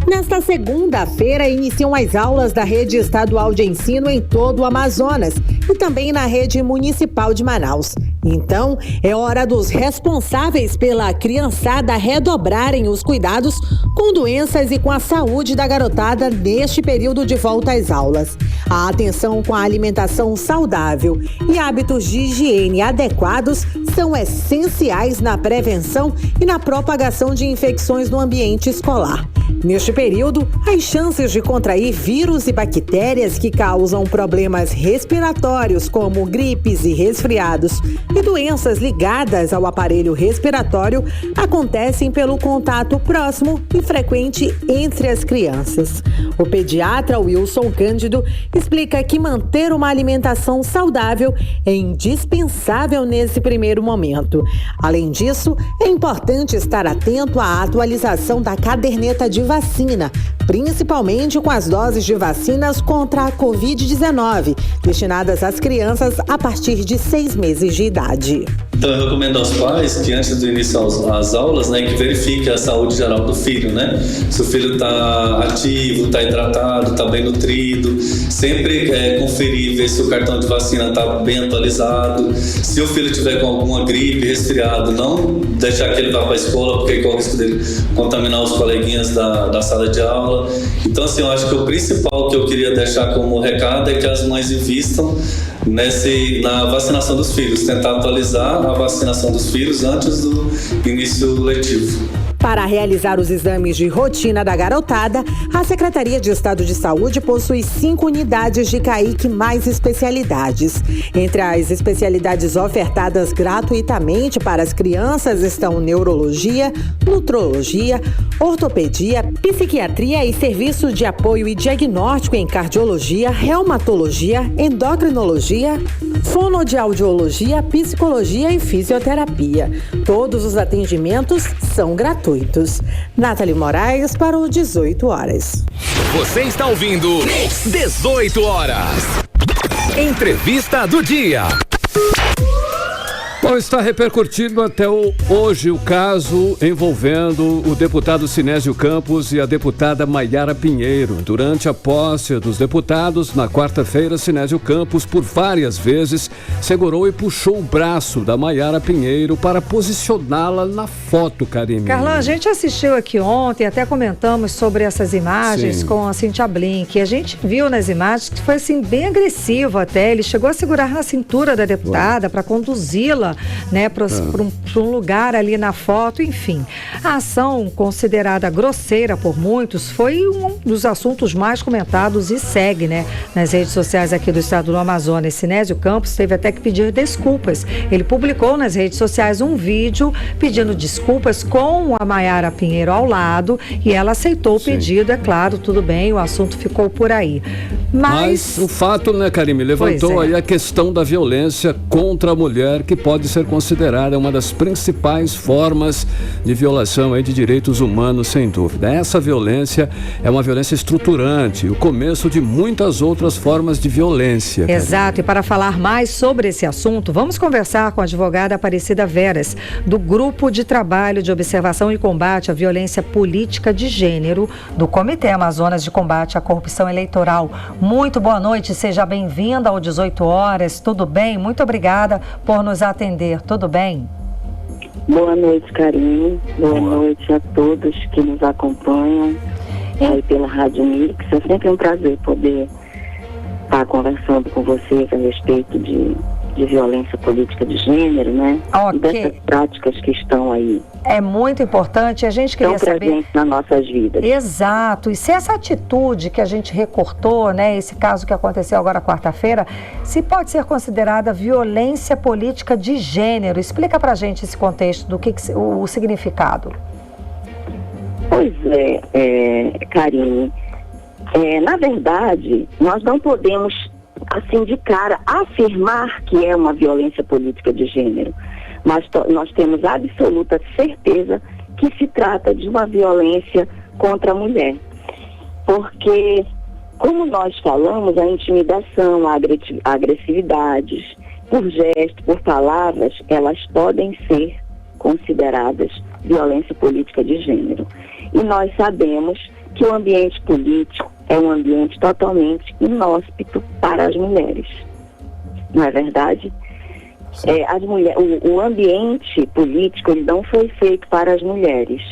Nesta segunda-feira, iniciam as aulas da rede estadual de ensino em todo o Amazonas e também na rede municipal de Manaus. Então, é hora dos responsáveis pela criançada redobrarem os cuidados com doenças e com a saúde da garotada neste período de volta às aulas. A atenção com a alimentação saudável e hábitos de higiene adequados são essenciais na prevenção e na propagação de infecções no ambiente escolar. Neste período, as chances de contrair vírus e bactérias que causam problemas respiratórios, como gripes e resfriados, e doenças ligadas ao aparelho respiratório, acontecem pelo contato próximo e frequente entre as crianças. O pediatra Wilson Cândido explica que manter uma alimentação saudável é indispensável nesse primeiro momento. Além disso, é importante estar atento à atualização da caderneta de vacina, principalmente com as doses de vacinas contra a Covid-19, destinadas às crianças a partir de 6 meses de idade. Então eu recomendo aos pais que antes do início às aulas, né, que verifique a saúde geral do filho, né? Se o filho está ativo, está hidratado, está bem nutrido, sempre conferir, ver se o cartão de vacina está bem atualizado. Se o filho tiver com alguma gripe, resfriado, não deixar que ele vá para a escola, porque corre o risco dele contaminar os coleguinhas da sala de aula. Então, assim, eu acho que o principal que eu queria deixar como recado é que as mães invistam na vacinação dos filhos, tentar atualizar a vacinação dos filhos antes do início letivo. Para realizar os exames de rotina da garotada, a Secretaria de Estado de Saúde possui 5 unidades de CAIC mais especialidades. Entre as especialidades ofertadas gratuitamente para as crianças estão neurologia, nutrologia, ortopedia, psiquiatria e serviços de apoio e diagnóstico em cardiologia, reumatologia, endocrinologia, fonoaudiologia, psicologia e fisioterapia. Todos os atendimentos são gratuitos. Nathalie Moraes para o 18 horas. Você está ouvindo 18 horas. Entrevista do dia. Bom, está repercutindo até hoje o caso envolvendo o deputado Sinésio Campos e a deputada Maiara Pinheiro. Durante a posse dos deputados, na quarta-feira, Sinésio Campos, por várias vezes, segurou e puxou o braço da Maiara Pinheiro para posicioná-la na foto, Karime. Carlão, a gente assistiu aqui ontem, até comentamos sobre essas imagens. Sim. Com a Cíntia Blink. A gente viu nas imagens que foi assim, bem agressivo até. Ele chegou a segurar na cintura da deputada para conduzi-la, né, para um lugar ali na foto, enfim. A ação, considerada grosseira por muitos, foi um dos assuntos mais comentados e segue, né, nas redes sociais aqui do estado do Amazonas. Sinésio Campos teve até que pedir desculpas. Ele publicou nas redes sociais um vídeo pedindo desculpas com a Maiara Pinheiro ao lado e ela aceitou o pedido, é claro, tudo bem, o assunto ficou por aí. Mas o fato, né, Karime, levantou aí a questão da violência contra a mulher que pode pode ser considerada uma das principais formas de violação aí de direitos humanos, sem dúvida. Essa violência é uma violência estruturante, o começo de muitas outras formas de violência. Exato, e para falar mais sobre esse assunto, vamos conversar com a advogada Aparecida Veras, do Grupo de Trabalho de Observação e Combate à Violência Política de Gênero, do Comitê Amazonas de Combate à Corrupção Eleitoral. Muito boa noite, seja bem-vinda ao 18 horas, tudo bem? Muito obrigada por nos atender, tudo bem? Boa noite, Karine. Boa noite a todos que nos acompanham aí pela Rádio Mix. É sempre um prazer poder estar conversando com vocês a respeito de violência política de gênero, né? Ok. Dessas práticas que estão aí. É muito importante, a gente queria saber... presentes nas nossas vidas. Exato, e se essa atitude que a gente recortou, né, esse caso que aconteceu agora quarta-feira, se pode ser considerada violência política de gênero. Explica pra gente esse contexto, do que o significado. Pois Karine, na verdade, nós não podemos, assim de cara, afirmar que é uma violência política de gênero, mas nós temos absoluta certeza que se trata de uma violência contra a mulher. Porque, como nós falamos, a intimidação, a agressividades, por gesto, por palavras, elas podem ser consideradas violência política de gênero. E nós sabemos que o ambiente político é um ambiente totalmente inóspito para as mulheres. Não é verdade? O ambiente político ele não foi feito para as mulheres.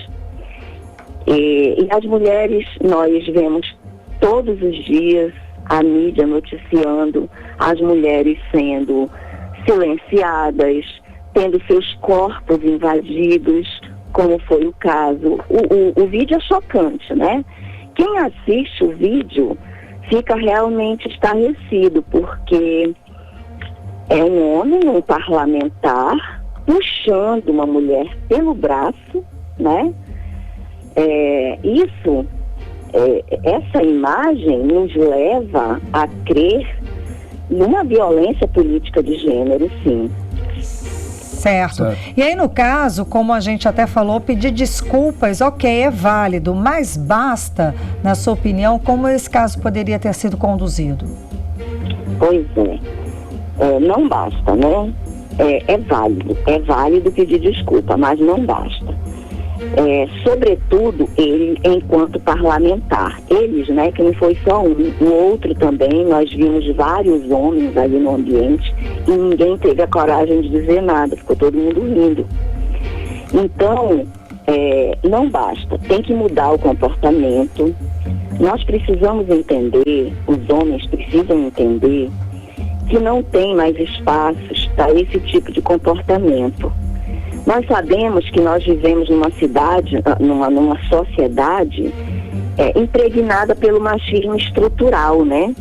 E as mulheres, nós vemos todos os dias a mídia noticiando as mulheres sendo silenciadas, tendo seus corpos invadidos, como foi o caso. O vídeo é chocante, né? Quem assiste o vídeo fica realmente estarrecido, porque é um homem, um parlamentar, puxando uma mulher pelo braço, né? Essa imagem nos leva a crer numa violência política de gênero, sim. Certo. E aí, no caso, como a gente até falou, pedir desculpas, ok, é válido, mas basta, na sua opinião, como esse caso poderia ter sido conduzido? Pois não basta, né? É válido pedir desculpa, mas não basta. Sobretudo ele enquanto parlamentar, eles, né, que não foi só um outro também, nós vimos vários homens ali no ambiente e ninguém teve a coragem de dizer nada, ficou todo mundo rindo. Então, não basta, tem que mudar o comportamento. Nós precisamos entender, os homens precisam entender que não tem mais espaços para esse tipo de comportamento. Nós sabemos que nós vivemos numa numa sociedade impregnada pelo machismo estrutural, né?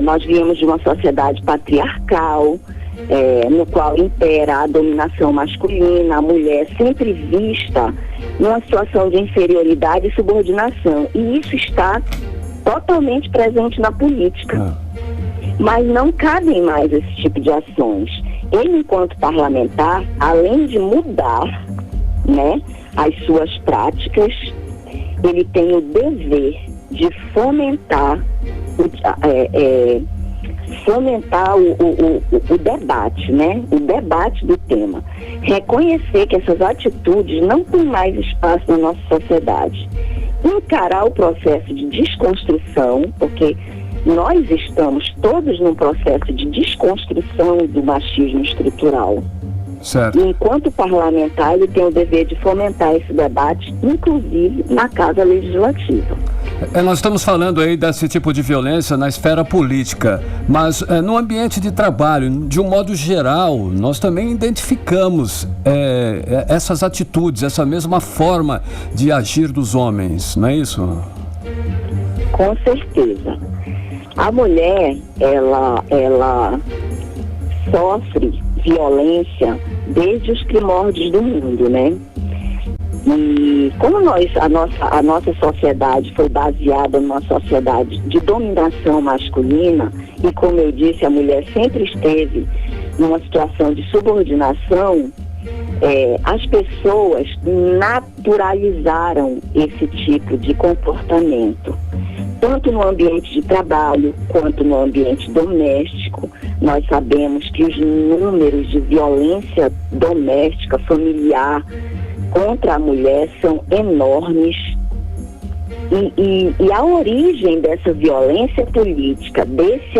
Nós viemos de uma sociedade patriarcal, no qual impera a dominação masculina, a mulher sempre vista numa situação de inferioridade e subordinação. E isso está totalmente presente na política. Mas não cabem mais esse tipo de ações. Ele, enquanto parlamentar, além de mudar, né, as suas práticas, ele tem o dever de fomentar o debate, né? O debate do tema. Reconhecer que essas atitudes não têm mais espaço na nossa sociedade. Encarar o processo de desconstrução, porque nós estamos todos num processo de desconstrução do machismo estrutural. Certo. E enquanto parlamentar, ele tem o dever de fomentar esse debate, inclusive na Casa Legislativa. Nós estamos falando aí desse tipo de violência na esfera política, mas no ambiente de trabalho, de um modo geral, nós também identificamos essas atitudes, essa mesma forma de agir dos homens, não é isso? Com certeza. A mulher, ela sofre violência desde os primórdios do mundo, né? E como a nossa sociedade foi baseada numa sociedade de dominação masculina, e como eu disse, a mulher sempre esteve numa situação de subordinação, as pessoas naturalizaram esse tipo de comportamento, tanto no ambiente de trabalho quanto no ambiente doméstico. Nós sabemos que os números de violência doméstica, familiar contra a mulher são enormes. E a origem dessa violência política, desse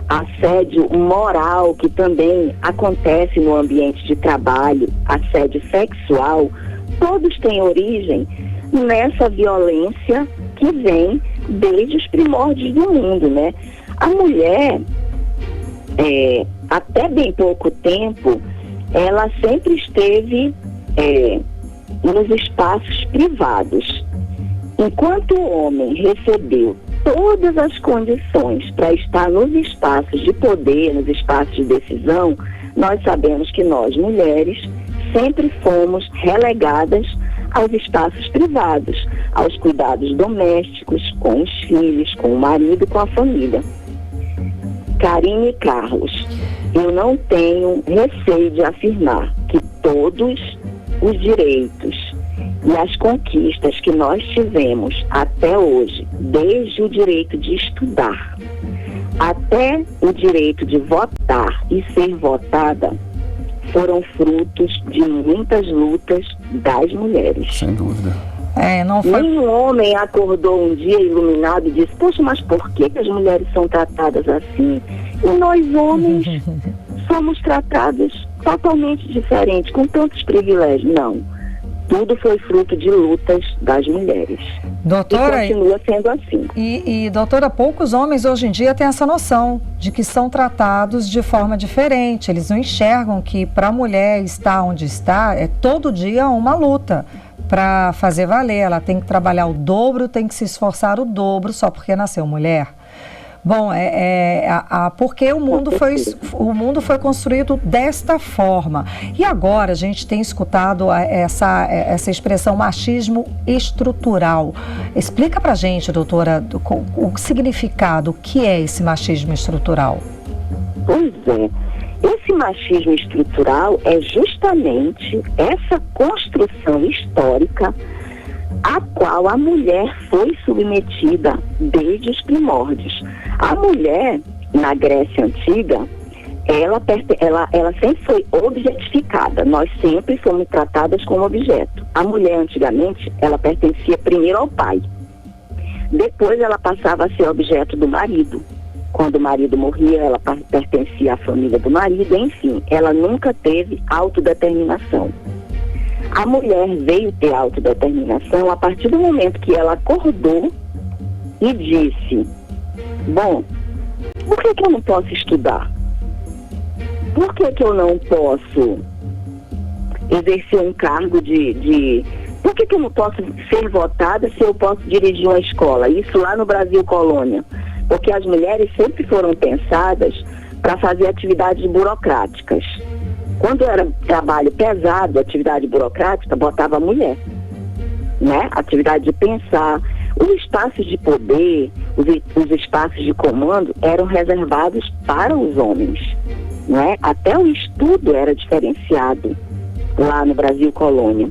assédio moral que também acontece no ambiente de trabalho, assédio sexual, todos têm origem nessa violência que vem desde os primórdios do mundo, né? A mulher, até bem pouco tempo, ela sempre esteve nos espaços privados. Enquanto o homem recebeu todas as condições para estar nos espaços de poder, nos espaços de decisão, nós sabemos que nós, mulheres, sempre fomos relegadas aos espaços privados, aos cuidados domésticos, com os filhos, com o marido, com a família. Karine e Carlos, eu não tenho receio de afirmar que todos os direitos e as conquistas que nós tivemos até hoje, desde o direito de estudar até o direito de votar e ser votada, foram frutos de muitas lutas das mulheres. Sem dúvida. Não foi... Nenhum homem acordou um dia iluminado e disse: poxa, mas por que as mulheres são tratadas assim? E nós, homens, somos tratados totalmente diferente, com tantos privilégios. Não. Tudo foi fruto de lutas das mulheres. Doutora, e continua sendo assim. E doutora, poucos homens hoje em dia têm essa noção de que são tratados de forma diferente. Eles não enxergam que para a mulher estar onde está é todo dia uma luta para fazer valer. Ela tem que trabalhar o dobro, tem que se esforçar o dobro só porque nasceu mulher. Bom, porque o mundo foi construído desta forma. E agora a gente tem escutado essa expressão machismo estrutural. Explica pra gente, doutora, o significado, o que é esse machismo estrutural? Pois é. Esse machismo estrutural é justamente essa construção histórica a qual a mulher foi submetida desde os primórdios. A mulher, na Grécia Antiga, ela sempre foi objetificada. Nós sempre fomos tratadas como objeto. A mulher, antigamente, ela pertencia primeiro ao pai. Depois ela passava a ser objeto do marido. Quando o marido morria, ela pertencia à família do marido. Enfim, ela nunca teve autodeterminação. A mulher veio ter autodeterminação a partir do momento que ela acordou e disse: bom, por que eu não posso estudar? Por que eu não posso exercer um cargo por que eu não posso ser votada se eu posso dirigir uma escola? Isso lá no Brasil colônia. Porque as mulheres sempre foram pensadas para fazer atividades burocráticas. Quando era trabalho pesado, atividade burocrática, botava a mulher, né? Atividade de pensar. Os espaços de poder, os espaços de comando eram reservados para os homens, né? Até o estudo era diferenciado lá no Brasil colônia.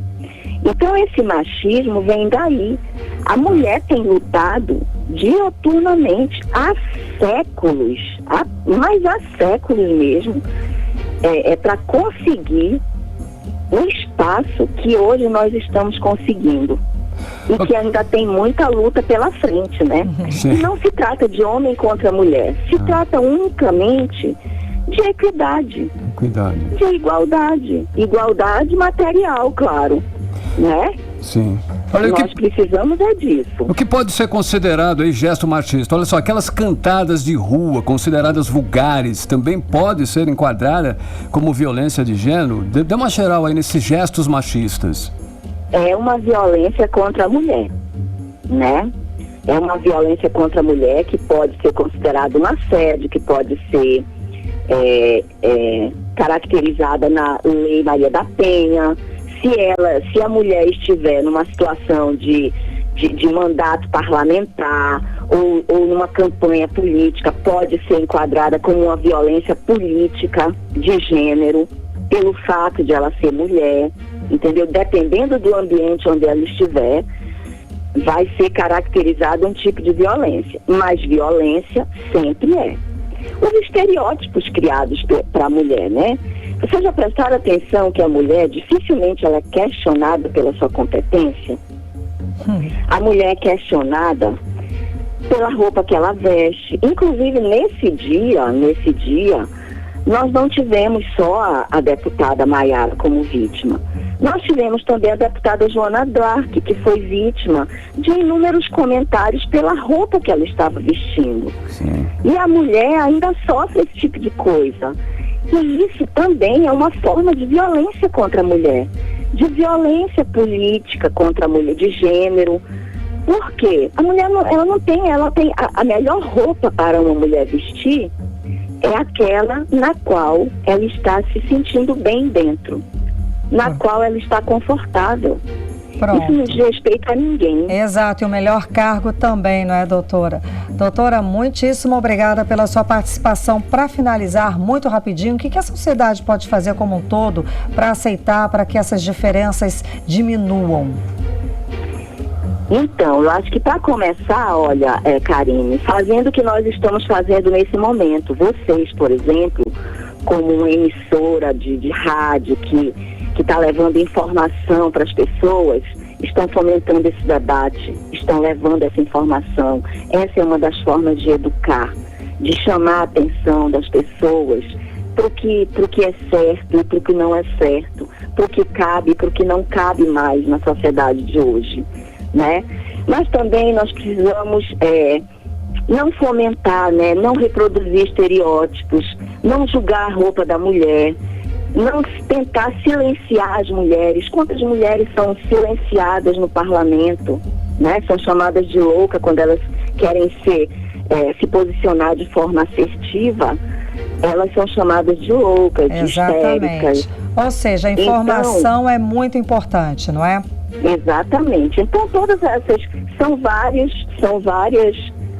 Então esse machismo vem daí. A mulher tem lutado dioturnamente há séculos, mas há séculos mesmo, para conseguir o espaço que hoje nós estamos conseguindo. E que ainda tem muita luta pela frente, né? Sim. E não se trata de homem contra mulher, se trata unicamente de equidade, de igualdade. Igualdade material, claro, né? Sim. Olha, nós precisamos disso. O que pode ser considerado aí gesto machista? Olha só, aquelas cantadas de rua consideradas vulgares também pode ser enquadrada como violência de gênero? Dê uma geral aí nesses gestos machistas. É uma violência contra a mulher, né? É uma violência contra a mulher que pode ser considerado um assédio, que pode ser caracterizada na Lei Maria da Penha. Se a mulher estiver numa situação de de mandato parlamentar ou numa campanha política pode ser enquadrada como uma violência política de gênero pelo fato de ela ser mulher, entendeu? Dependendo do ambiente onde ela estiver, vai ser caracterizado um tipo de violência, mas violência sempre é. Os estereótipos criados para a mulher, né? Vocês já prestaram atenção que a mulher dificilmente ela é questionada pela sua competência? A mulher é questionada pela roupa que ela veste. Inclusive, nesse dia, nós não tivemos só a deputada Maiara como vítima. Nós tivemos também a deputada Joana Dark, que foi vítima de inúmeros comentários pela roupa que ela estava vestindo. Sim. E a mulher ainda sofre esse tipo de coisa. E isso também é uma forma de violência contra a mulher, de violência política contra a mulher, de gênero. Por quê? A mulher ela tem a melhor roupa para uma mulher vestir é aquela na qual ela está se sentindo bem dentro, na qual ela está confortável. Pronto. Isso não diz respeito a ninguém. Exato, e o melhor cargo também, não é, doutora? Doutora, muitíssimo obrigada pela sua participação. Para finalizar, muito rapidinho, o que a sociedade pode fazer como um todo para aceitar, para que essas diferenças diminuam? Então, eu acho que para começar, olha, Karine, fazendo o que nós estamos fazendo nesse momento, vocês, por exemplo, como uma emissora de rádio que está levando informação para as pessoas, estão fomentando esse debate, estão levando essa informação. Essa é uma das formas de educar, de chamar a atenção das pessoas para o que é certo e para o que não é certo, para o que cabe e para o que não cabe mais na sociedade de hoje, né? Mas também nós precisamos não fomentar, né? Não reproduzir estereótipos, não julgar a roupa da mulher, não tentar silenciar as mulheres. Quantas mulheres são silenciadas no parlamento, né? São chamadas de louca quando elas querem se posicionar de forma assertiva. Elas são chamadas de loucas, de histéricas. Ou seja, a informação é muito importante, não é? Exatamente. Então, todas essas são várias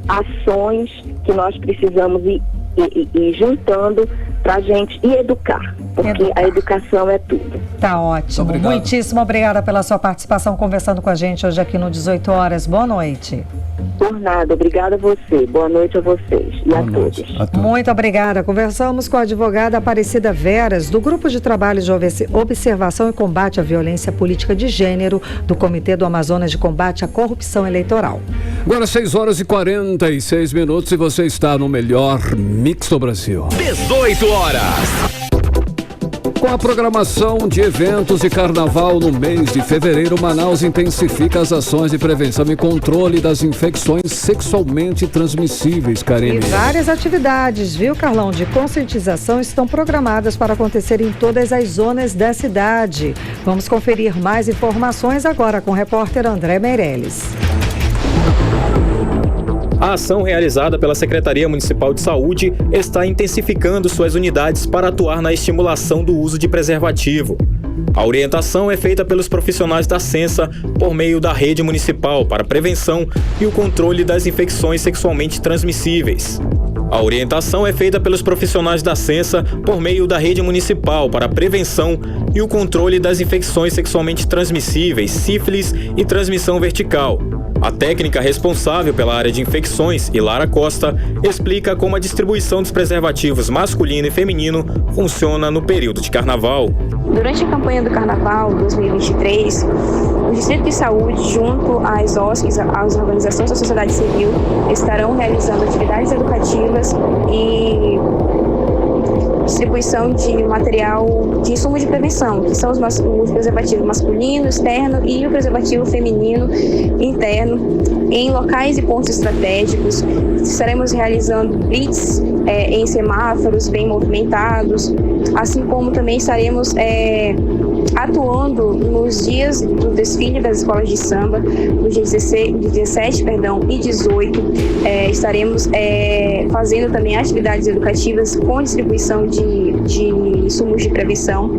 ações que nós precisamos ir juntando para a gente educar, porque a educação é tudo. Tá ótimo. Muitíssimo obrigada pela sua participação conversando com a gente hoje aqui no 18 horas. Boa noite. Por nada, obrigada a você. Boa noite a vocês e a todos. Muito obrigada. Conversamos com a advogada Aparecida Veras, do Grupo de Trabalho de Observação e Combate à Violência Política de Gênero, do Comitê do Amazonas de Combate à Corrupção Eleitoral. Agora 6 horas e 46 minutos e você está no melhor mix do Brasil. 18 horas. Com a programação de eventos e carnaval no mês de fevereiro, Manaus intensifica as ações de prevenção e controle das infecções sexualmente transmissíveis, Karine. E várias atividades, viu, Carlão, de conscientização estão programadas para acontecer em todas as zonas da cidade. Vamos conferir mais informações agora com o repórter André Meirelles. A ação realizada pela Secretaria Municipal de Saúde está intensificando suas unidades para atuar na estimulação do uso de preservativo. A orientação é feita pelos profissionais da Sensa por meio da Rede Municipal para a Prevenção e o Controle das Infecções Sexualmente Transmissíveis. A orientação é feita pelos profissionais da Sensa por meio da Rede Municipal para a Prevenção e o Controle das Infecções Sexualmente Transmissíveis, sífilis e transmissão vertical. A técnica responsável pela área de infecções, Ilara Costa, explica como a distribuição dos preservativos masculino e feminino funciona no período de carnaval. Durante a campanha do Carnaval 2023, o Distrito de Saúde, junto às OSCs, às organizações da sociedade civil, estarão realizando atividades educativas e distribuição de material de insumo de prevenção, que são os preservativos masculino, externo e o preservativo feminino interno, em locais e pontos estratégicos. Estaremos realizando blitz em semáforos bem movimentados, assim como também estaremos atuando nos dias do desfile das escolas de samba, nos dias 17 e 18, estaremos fazendo também atividades educativas com distribuição de insumos de prevenção.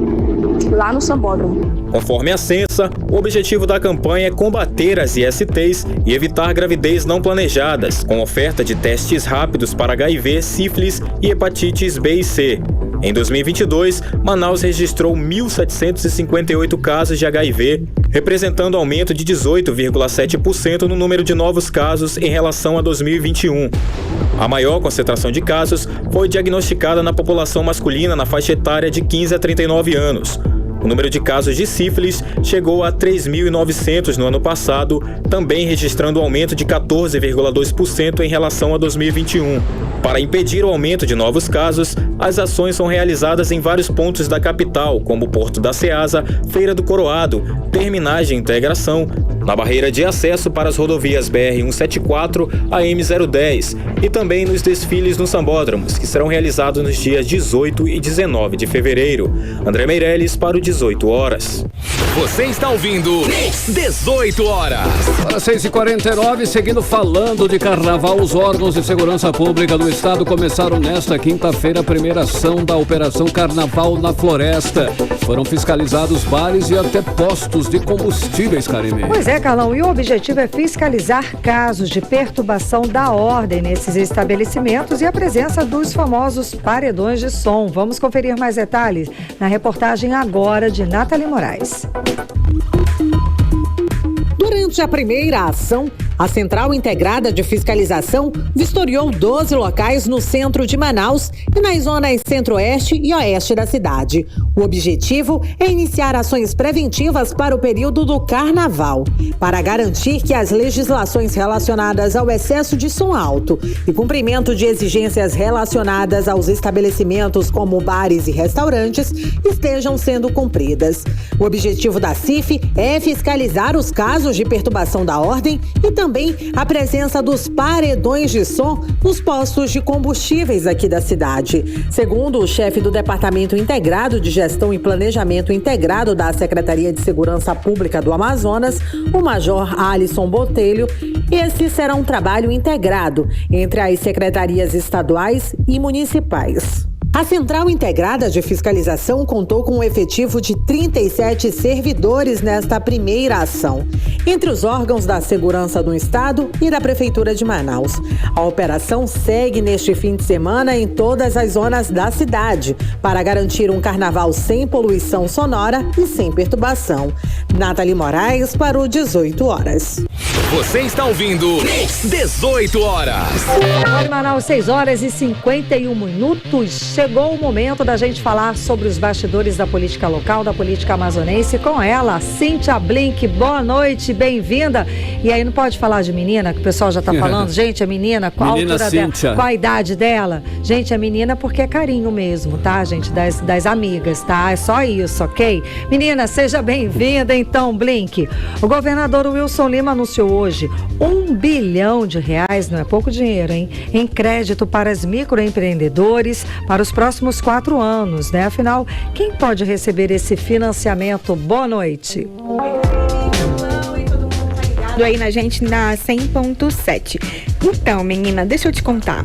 lá no Sambódromo. Conforme a Censa, o objetivo da campanha é combater as ISTs e evitar gravidez não planejadas, com oferta de testes rápidos para HIV, sífilis e hepatites B e C. Em 2022, Manaus registrou 1.758 casos de HIV, representando aumento de 18,7% no número de novos casos em relação a 2021. A maior concentração de casos foi diagnosticada na população masculina na faixa etária de 15 a 39 anos. O número de casos de sífilis chegou a 3.900 no ano passado, também registrando um aumento de 14,2% em relação a 2021. Para impedir o aumento de novos casos, as ações são realizadas em vários pontos da capital, como o Porto da Ceasa, Feira do Coroado, terminais de integração, na barreira de acesso para as rodovias BR-174, a M010 e também nos desfiles nos sambódromos, que serão realizados nos dias 18 e 19 de fevereiro. André Meirelles para o 18 horas. Você está ouvindo 18 horas. Para 6h49, seguindo falando de carnaval, os órgãos de segurança pública do estado começaram nesta quinta-feira a primeira ação da Operação Carnaval na Floresta. Foram fiscalizados bares e até postos de combustíveis, Karime. Pois é, Carlão, e o objetivo é fiscalizar casos de perturbação da ordem nesses estabelecimentos e a presença dos famosos paredões de som. Vamos conferir mais detalhes na reportagem agora de Nathalie Moraes. Durante a primeira ação, a Central Integrada de Fiscalização vistoriou 12 locais no centro de Manaus e nas zonas centro-oeste e oeste da cidade. O objetivo é iniciar ações preventivas para o período do carnaval, para garantir que as legislações relacionadas ao excesso de som alto e cumprimento de exigências relacionadas aos estabelecimentos como bares e restaurantes estejam sendo cumpridas. O objetivo da CIF é fiscalizar os casos de perturbação da ordem e também a presença dos paredões de som nos postos de combustíveis aqui da cidade. Segundo o chefe do Departamento Integrado de Gestão e Planejamento Integrado da Secretaria de Segurança Pública do Amazonas, o Major Alisson Botelho, esse será um trabalho integrado entre as secretarias estaduais e municipais. A Central Integrada de Fiscalização contou com um efetivo de 37 servidores nesta primeira ação, entre os órgãos da Segurança do Estado e da Prefeitura de Manaus. A operação segue neste fim de semana em todas as zonas da cidade, para garantir um carnaval sem poluição sonora e sem perturbação. Nathalie Moraes para o 18 horas. Você está ouvindo 18 horas. Agora em Manaus, 6 horas e 51 minutos. Chegou o momento da gente falar sobre os bastidores da política local, da política amazonense, com ela, Cíntia Blink. Boa noite, bem-vinda. E aí, não pode falar de menina, que o pessoal já tá falando? Gente, a menina, qual a altura Cíntia dela? Qual a idade dela? Gente, a menina porque é carinho mesmo, tá, gente? Das amigas, tá? É só isso, ok? Menina, seja bem-vinda, então, Blink. O governador Wilson Lima anunciou hoje R$1 bilhão, não é pouco dinheiro, hein? Em crédito para os microempreendedores para os próximos 4 anos, né? Afinal, quem pode receber esse financiamento? Boa noite. Aí na gente na 100.7. Então, menina, deixa eu te contar.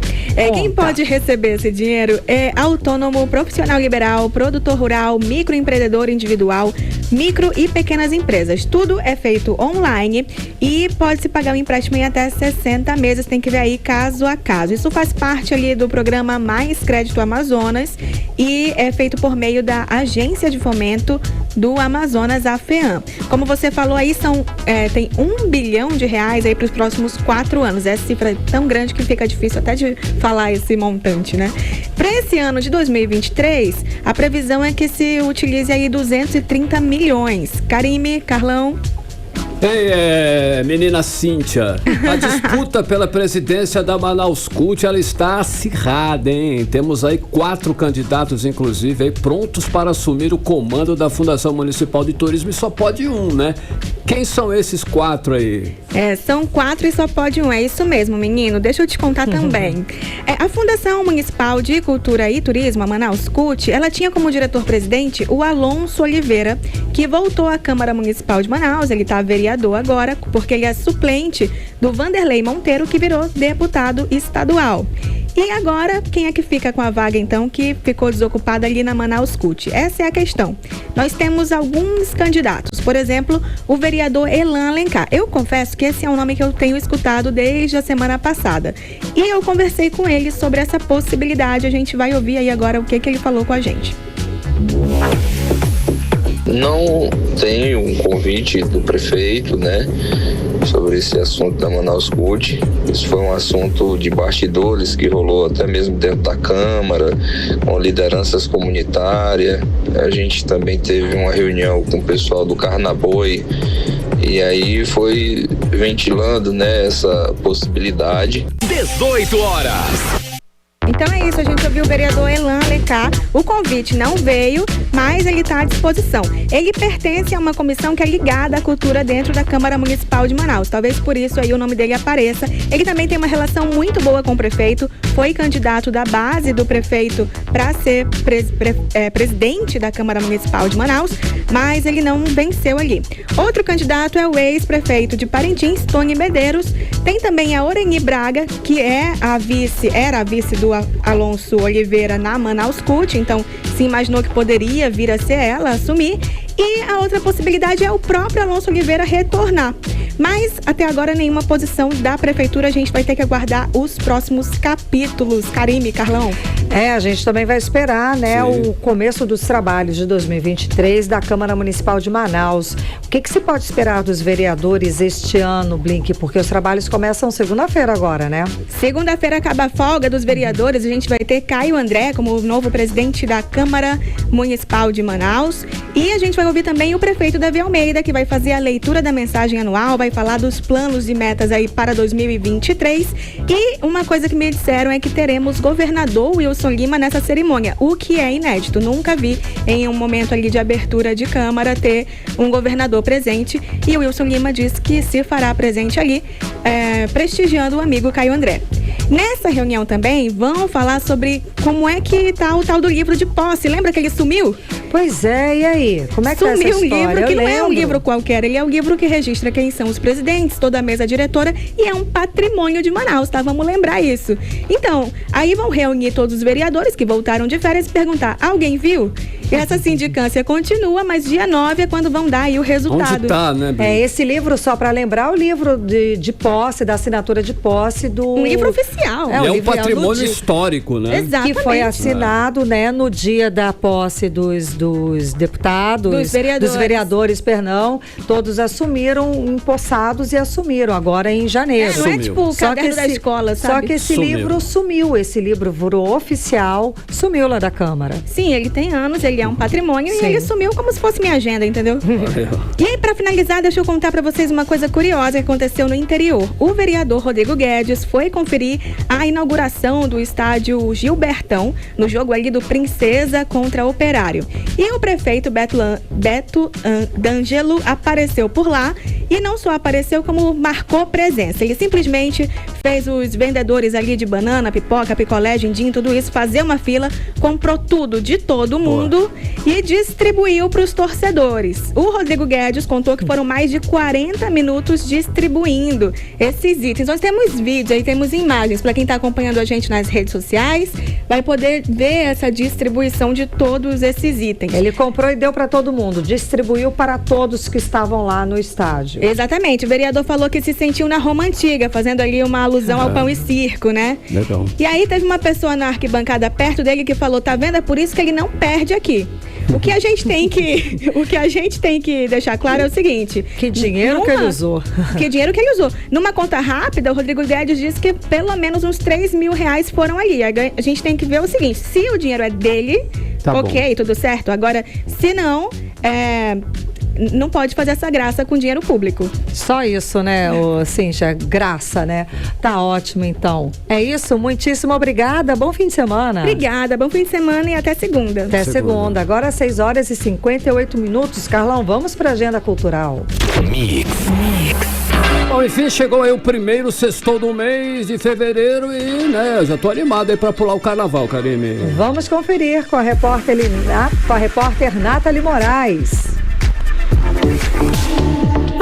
Quem pode receber esse dinheiro é autônomo, profissional liberal, produtor rural, microempreendedor individual, micro e pequenas empresas. Tudo é feito online e pode-se pagar um empréstimo em até 60 meses. Tem que ver aí caso a caso. Isso faz parte ali do programa Mais Crédito Amazonas e é feito por meio da Agência de Fomento do Amazonas, a FEAM. Como você falou aí, tem R$1 bilhão aí para os próximos 4 anos. Essa cifra é tão grande que fica difícil até de falar esse montante, né? Para esse ano de 2023, a previsão é que se utilize aí 230 milhões. Karime, Carlão. Ei, menina Cíntia, a disputa pela presidência da Manaus Cult, ela está acirrada, hein? Temos aí 4 candidatos, inclusive, aí prontos para assumir o comando da Fundação Municipal de Turismo e só pode um, né? Quem são esses 4 aí? São 4 e só pode um, é isso mesmo, menino. Deixa eu te contar também. A Fundação Municipal de Cultura e Turismo, a Manaus Cult, ela tinha como diretor-presidente o Alonso Oliveira, que voltou à Câmara Municipal de Manaus. Ele está vereador agora, porque ele é suplente do Vanderlei Monteiro, que virou deputado estadual. E agora, quem é que fica com a vaga, então, que ficou desocupada ali na Manaus CUT? Essa é a questão. Nós temos alguns candidatos. Por exemplo, o vereador Elan Alencar. Eu confesso que esse é um nome que eu tenho escutado desde a semana passada. E eu conversei com ele sobre essa possibilidade. A gente vai ouvir aí agora o que ele falou com a gente. Não tenho um convite do prefeito, né, sobre esse assunto da Manaus CUT. Isso foi um assunto de bastidores que rolou até mesmo dentro da Câmara, com lideranças comunitárias. A gente também teve uma reunião com o pessoal do Carnaboi e aí foi ventilando, né, essa possibilidade. 18 horas. Então é isso, a gente ouviu o vereador Elan Alencar. O convite não veio, mas ele está à disposição. Ele pertence a uma comissão que é ligada à cultura dentro da Câmara Municipal de Manaus. Talvez por isso aí o nome dele apareça. Ele também tem uma relação muito boa com o prefeito. Foi candidato da base do prefeito para ser presidente da Câmara Municipal de Manaus, mas ele não venceu ali. Outro candidato é o ex-prefeito de Parintins, Tony Medeiros. Tem também a Oreni Braga, que era a vice do Alonso Oliveira na Manaus CUT, então se imaginou que poderia vir a ser ela assumir. E a outra possibilidade é o próprio Alonso Oliveira retornar. Mas até agora nenhuma posição da prefeitura, a gente vai ter que aguardar os próximos capítulos. Karime, Carlão. A gente também vai esperar, né, Sim. o começo dos trabalhos de 2023 da Câmara Municipal de Manaus. O que se pode esperar dos vereadores este ano, Blink? Porque os trabalhos começam segunda-feira agora, né? Segunda-feira acaba a folga dos vereadores, a gente vai ter Caio André como novo presidente da Câmara Municipal de Manaus. E a gente vai ouvir também o prefeito Davi Almeida, que vai fazer a leitura da mensagem anual, vai falar dos planos e metas aí para 2023. E uma coisa que me disseram é que teremos governador Wilson Lima nessa cerimônia, o que é inédito. Nunca vi em um momento ali de abertura de Câmara ter um governador presente. E o Wilson Lima disse que se fará presente ali, prestigiando o amigo Caio André. Nessa reunião também vão falar sobre como é que tá o tal do livro de posse. Lembra que ele sumiu? Pois é, e aí? Como é que tá essa história? Sumiu um livro que Eu não é um lembro. livro qualquer, ele é o livro que registra quem são os presidentes, toda a mesa diretora, e é um patrimônio de Manaus, tá? Vamos lembrar isso. Então, aí vão reunir todos os vereadores que voltaram de férias e perguntar, alguém viu? E essa sindicância continua, mas dia 9 é quando vão dar aí o resultado. Onde tá, né, Bia? Esse livro, só para lembrar, o livro de posse, da assinatura de posse do... Um livro oficial. É um livro patrimônio histórico, né? Exatamente. Que foi assinado, né, no dia da posse dos deputados, dos vereadores, todos assumiram, empossados e assumiram agora em janeiro. Não é tipo o caderno da escola, sabe? Só que esse livro sumiu, esse livro virou oficial, sumiu lá da Câmara. Sim, ele tem anos, ele é um patrimônio. Sim. E ele sumiu como se fosse minha agenda, entendeu? E aí, pra finalizar, deixa eu contar pra vocês uma coisa curiosa que aconteceu no interior. O vereador Rodrigo Guedes foi conferir a inauguração do estádio Gilbertão, no jogo ali do Princesa contra Operário. E o prefeito Beto D'Angelo apareceu por lá e não só apareceu, como marcou presença. Ele simplesmente fez os vendedores ali de banana, pipoca, picolé, dindim, tudo isso, fazer uma fila, comprou tudo de todo mundo e distribuiu para os torcedores. O Rodrigo Guedes contou que foram mais de 40 minutos distribuindo esses itens. Nós temos vídeos aí, temos imagens. Para quem está acompanhando a gente nas redes sociais, vai poder ver essa distribuição de todos esses itens. Ele comprou e deu para todo mundo, distribuiu para todos que estavam lá no estádio. Exatamente. O vereador falou que se sentiu na Roma Antiga, fazendo ali uma alusão ao pão e circo, né? Legal. E aí teve uma pessoa na arquibancada perto dele que falou, tá vendo? É por isso que ele não perde aqui. O que a gente tem que deixar claro é o seguinte. Que dinheiro que ele usou. Que dinheiro que ele usou. Numa conta rápida, o Rodrigo Guedes disse que pelo menos uns R$3 mil foram ali. A gente tem que ver o seguinte, se o dinheiro é dele, tá ok, bom. tudo certo. Agora, se não, não pode fazer essa graça com dinheiro público. Só isso, né, Cíntia? Graça, né? Tá ótimo, então. É isso, muitíssimo obrigada. Bom fim de semana. Obrigada, bom fim de semana e até segunda. Até segunda. Agora 6 horas e 58 minutos. Carlão, vamos pra agenda cultural. Mix. Bom, enfim, chegou aí o primeiro sextou do mês de fevereiro e, né, já tô animado aí pra pular o carnaval, Karime. Vamos conferir com a repórter Nathalie Moraes.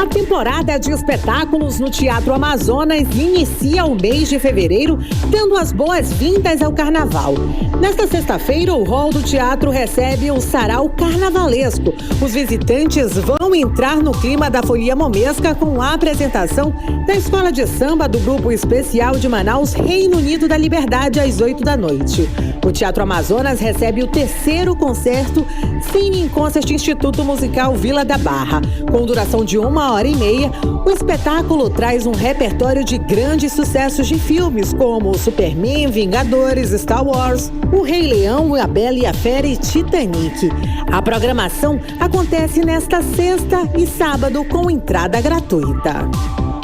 A temporada de espetáculos no Teatro Amazonas inicia o mês de fevereiro, dando as boas-vindas ao carnaval. Nesta sexta-feira, o hall do teatro recebe o Sarau Carnavalesco. Os visitantes vão entrar no clima da Folia Momesca com a apresentação da Escola de Samba do Grupo Especial de Manaus, Reino Unido da Liberdade, às 8 da noite. O Teatro Amazonas recebe o terceiro concerto Cine Concert Instituto Musical Vila da Barra. Com duração de 1h30, o espetáculo traz um repertório de grandes sucessos de filmes como Superman, Vingadores, Star Wars, O Rei Leão, A Bela e a Fera e Titanic. A programação acontece nesta sexta e sábado com entrada gratuita.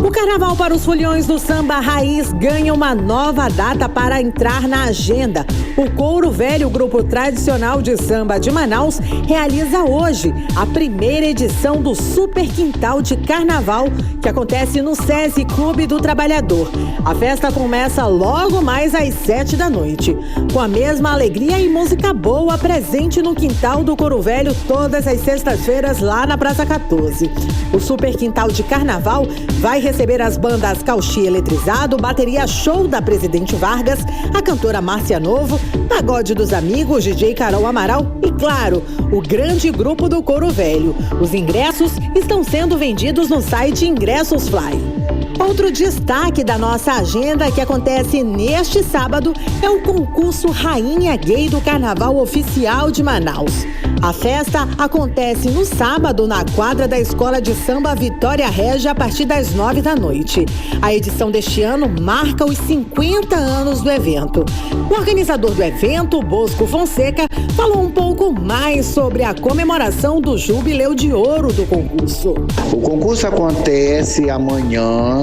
O Carnaval para os Foliões do Samba Raiz ganha uma nova data para entrar na agenda. O Couro Velho, grupo tradicional de samba de Manaus, realiza hoje a primeira edição do Super Quintal de Carnaval, que acontece no SESI Clube do Trabalhador. A festa começa logo mais às 7 da noite. Com a mesma alegria e música boa presente no Quintal do Couro Velho todas as sextas-feiras lá na Praça 14. O Super Quintal de Carnaval vai receber as bandas Cauchi Eletrizado, Bateria Show da Presidente Vargas, a cantora Márcia Novo, Pagode dos Amigos, DJ Carol Amaral e, claro, o grande grupo do Couro Velho. Os ingressos estão sendo vendidos no site Ingressos Fly. Outro destaque da nossa agenda que acontece neste sábado é o concurso Rainha Gay do Carnaval Oficial de Manaus. A festa acontece no sábado na quadra da Escola de Samba Vitória Régia a partir das 9 da noite. A edição deste ano marca os 50 anos do evento. O organizador do evento, Bosco Fonseca, falou um pouco mais sobre a comemoração do Jubileu de Ouro do concurso. O concurso acontece amanhã,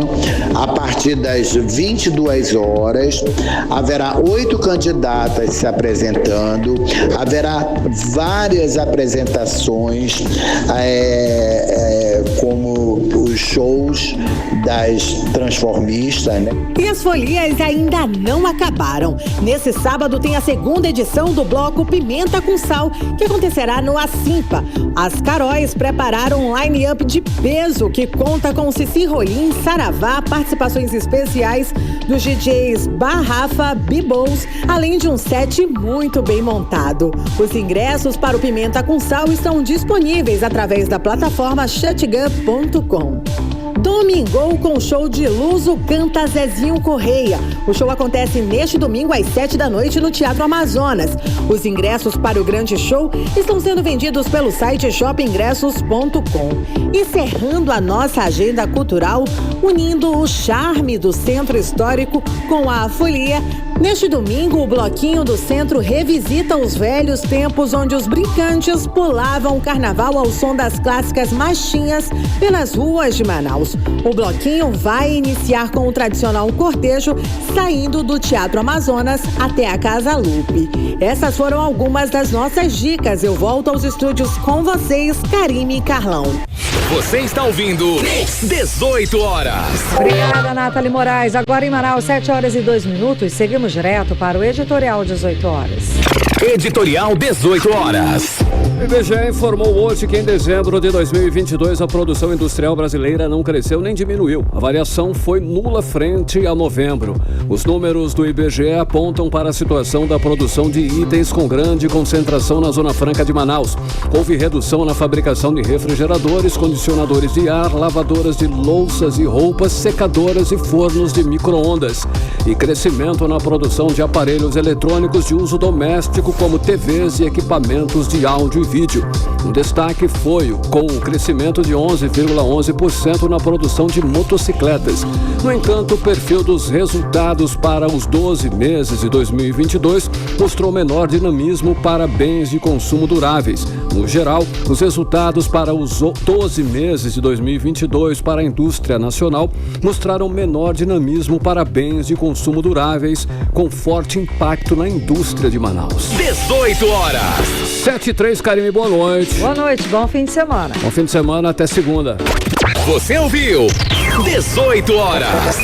a partir das 22 horas. Haverá 8 candidatas se apresentando, haverá várias apresentações, como os shows das transformistas, né? E as folias ainda não acabaram. Nesse sábado tem a segunda edição do bloco Pimenta com Sal, que acontecerá no Acimpa. As Caróis prepararam um line-up de peso que conta com Cici Rolim, Saravá, participações especiais dos DJs Barrafa, B-Bows, além de um set muito bem montado. Os ingressos para o Pimenta com Sal estão disponíveis através da plataforma shutgun.com. Domingou com o show de Luso canta Zezinho Correia. O show acontece neste domingo às 7 da noite no Teatro Amazonas. Os ingressos para o grande show estão sendo vendidos pelo site shopingressos.com. Encerrando a nossa agenda cultural, unindo o charme do Centro Histórico com a folia, neste domingo o Bloquinho do Centro revisita os velhos tempos onde os brincantes pulavam o carnaval ao som das clássicas marchinhas pelas ruas de Manaus. O bloquinho vai iniciar com o tradicional cortejo, saindo do Teatro Amazonas até a Casa Lupe. Essas foram algumas das nossas dicas. Eu volto aos estúdios com vocês, Karime e Carlão. Você está ouvindo 18 horas. Obrigada, Nathalie Moraes. Agora em Manaus, 7 horas e 2 minutos. Seguimos direto para o Editorial 18 horas. Editorial 18 horas. O IBGE informou hoje que em dezembro de 2022 a produção industrial brasileira não cresceu nem diminuiu. A variação foi nula frente a novembro. Os números do IBGE apontam para a situação da produção de itens com grande concentração na Zona Franca de Manaus. Houve redução na fabricação de refrigeradores, condicionadores de ar, lavadoras de louças e roupas, secadoras e fornos de micro-ondas. E crescimento na produção de aparelhos eletrônicos de uso doméstico, como TVs e equipamentos de áudio e vídeo. Um destaque foi com o crescimento de 11,11% na produção de motocicletas. No entanto, o perfil dos resultados para os 12 meses de 2022 mostrou menor dinamismo para bens de consumo duráveis. No geral, os resultados para os 12 meses de 2022 para a indústria nacional mostraram menor dinamismo para bens de consumo duráveis, com forte impacto na indústria de Manaus. 18 horas. 7h03, Karime, boa noite. Boa noite, bom fim de semana. Bom fim de semana, até segunda. Você ouviu 18 horas.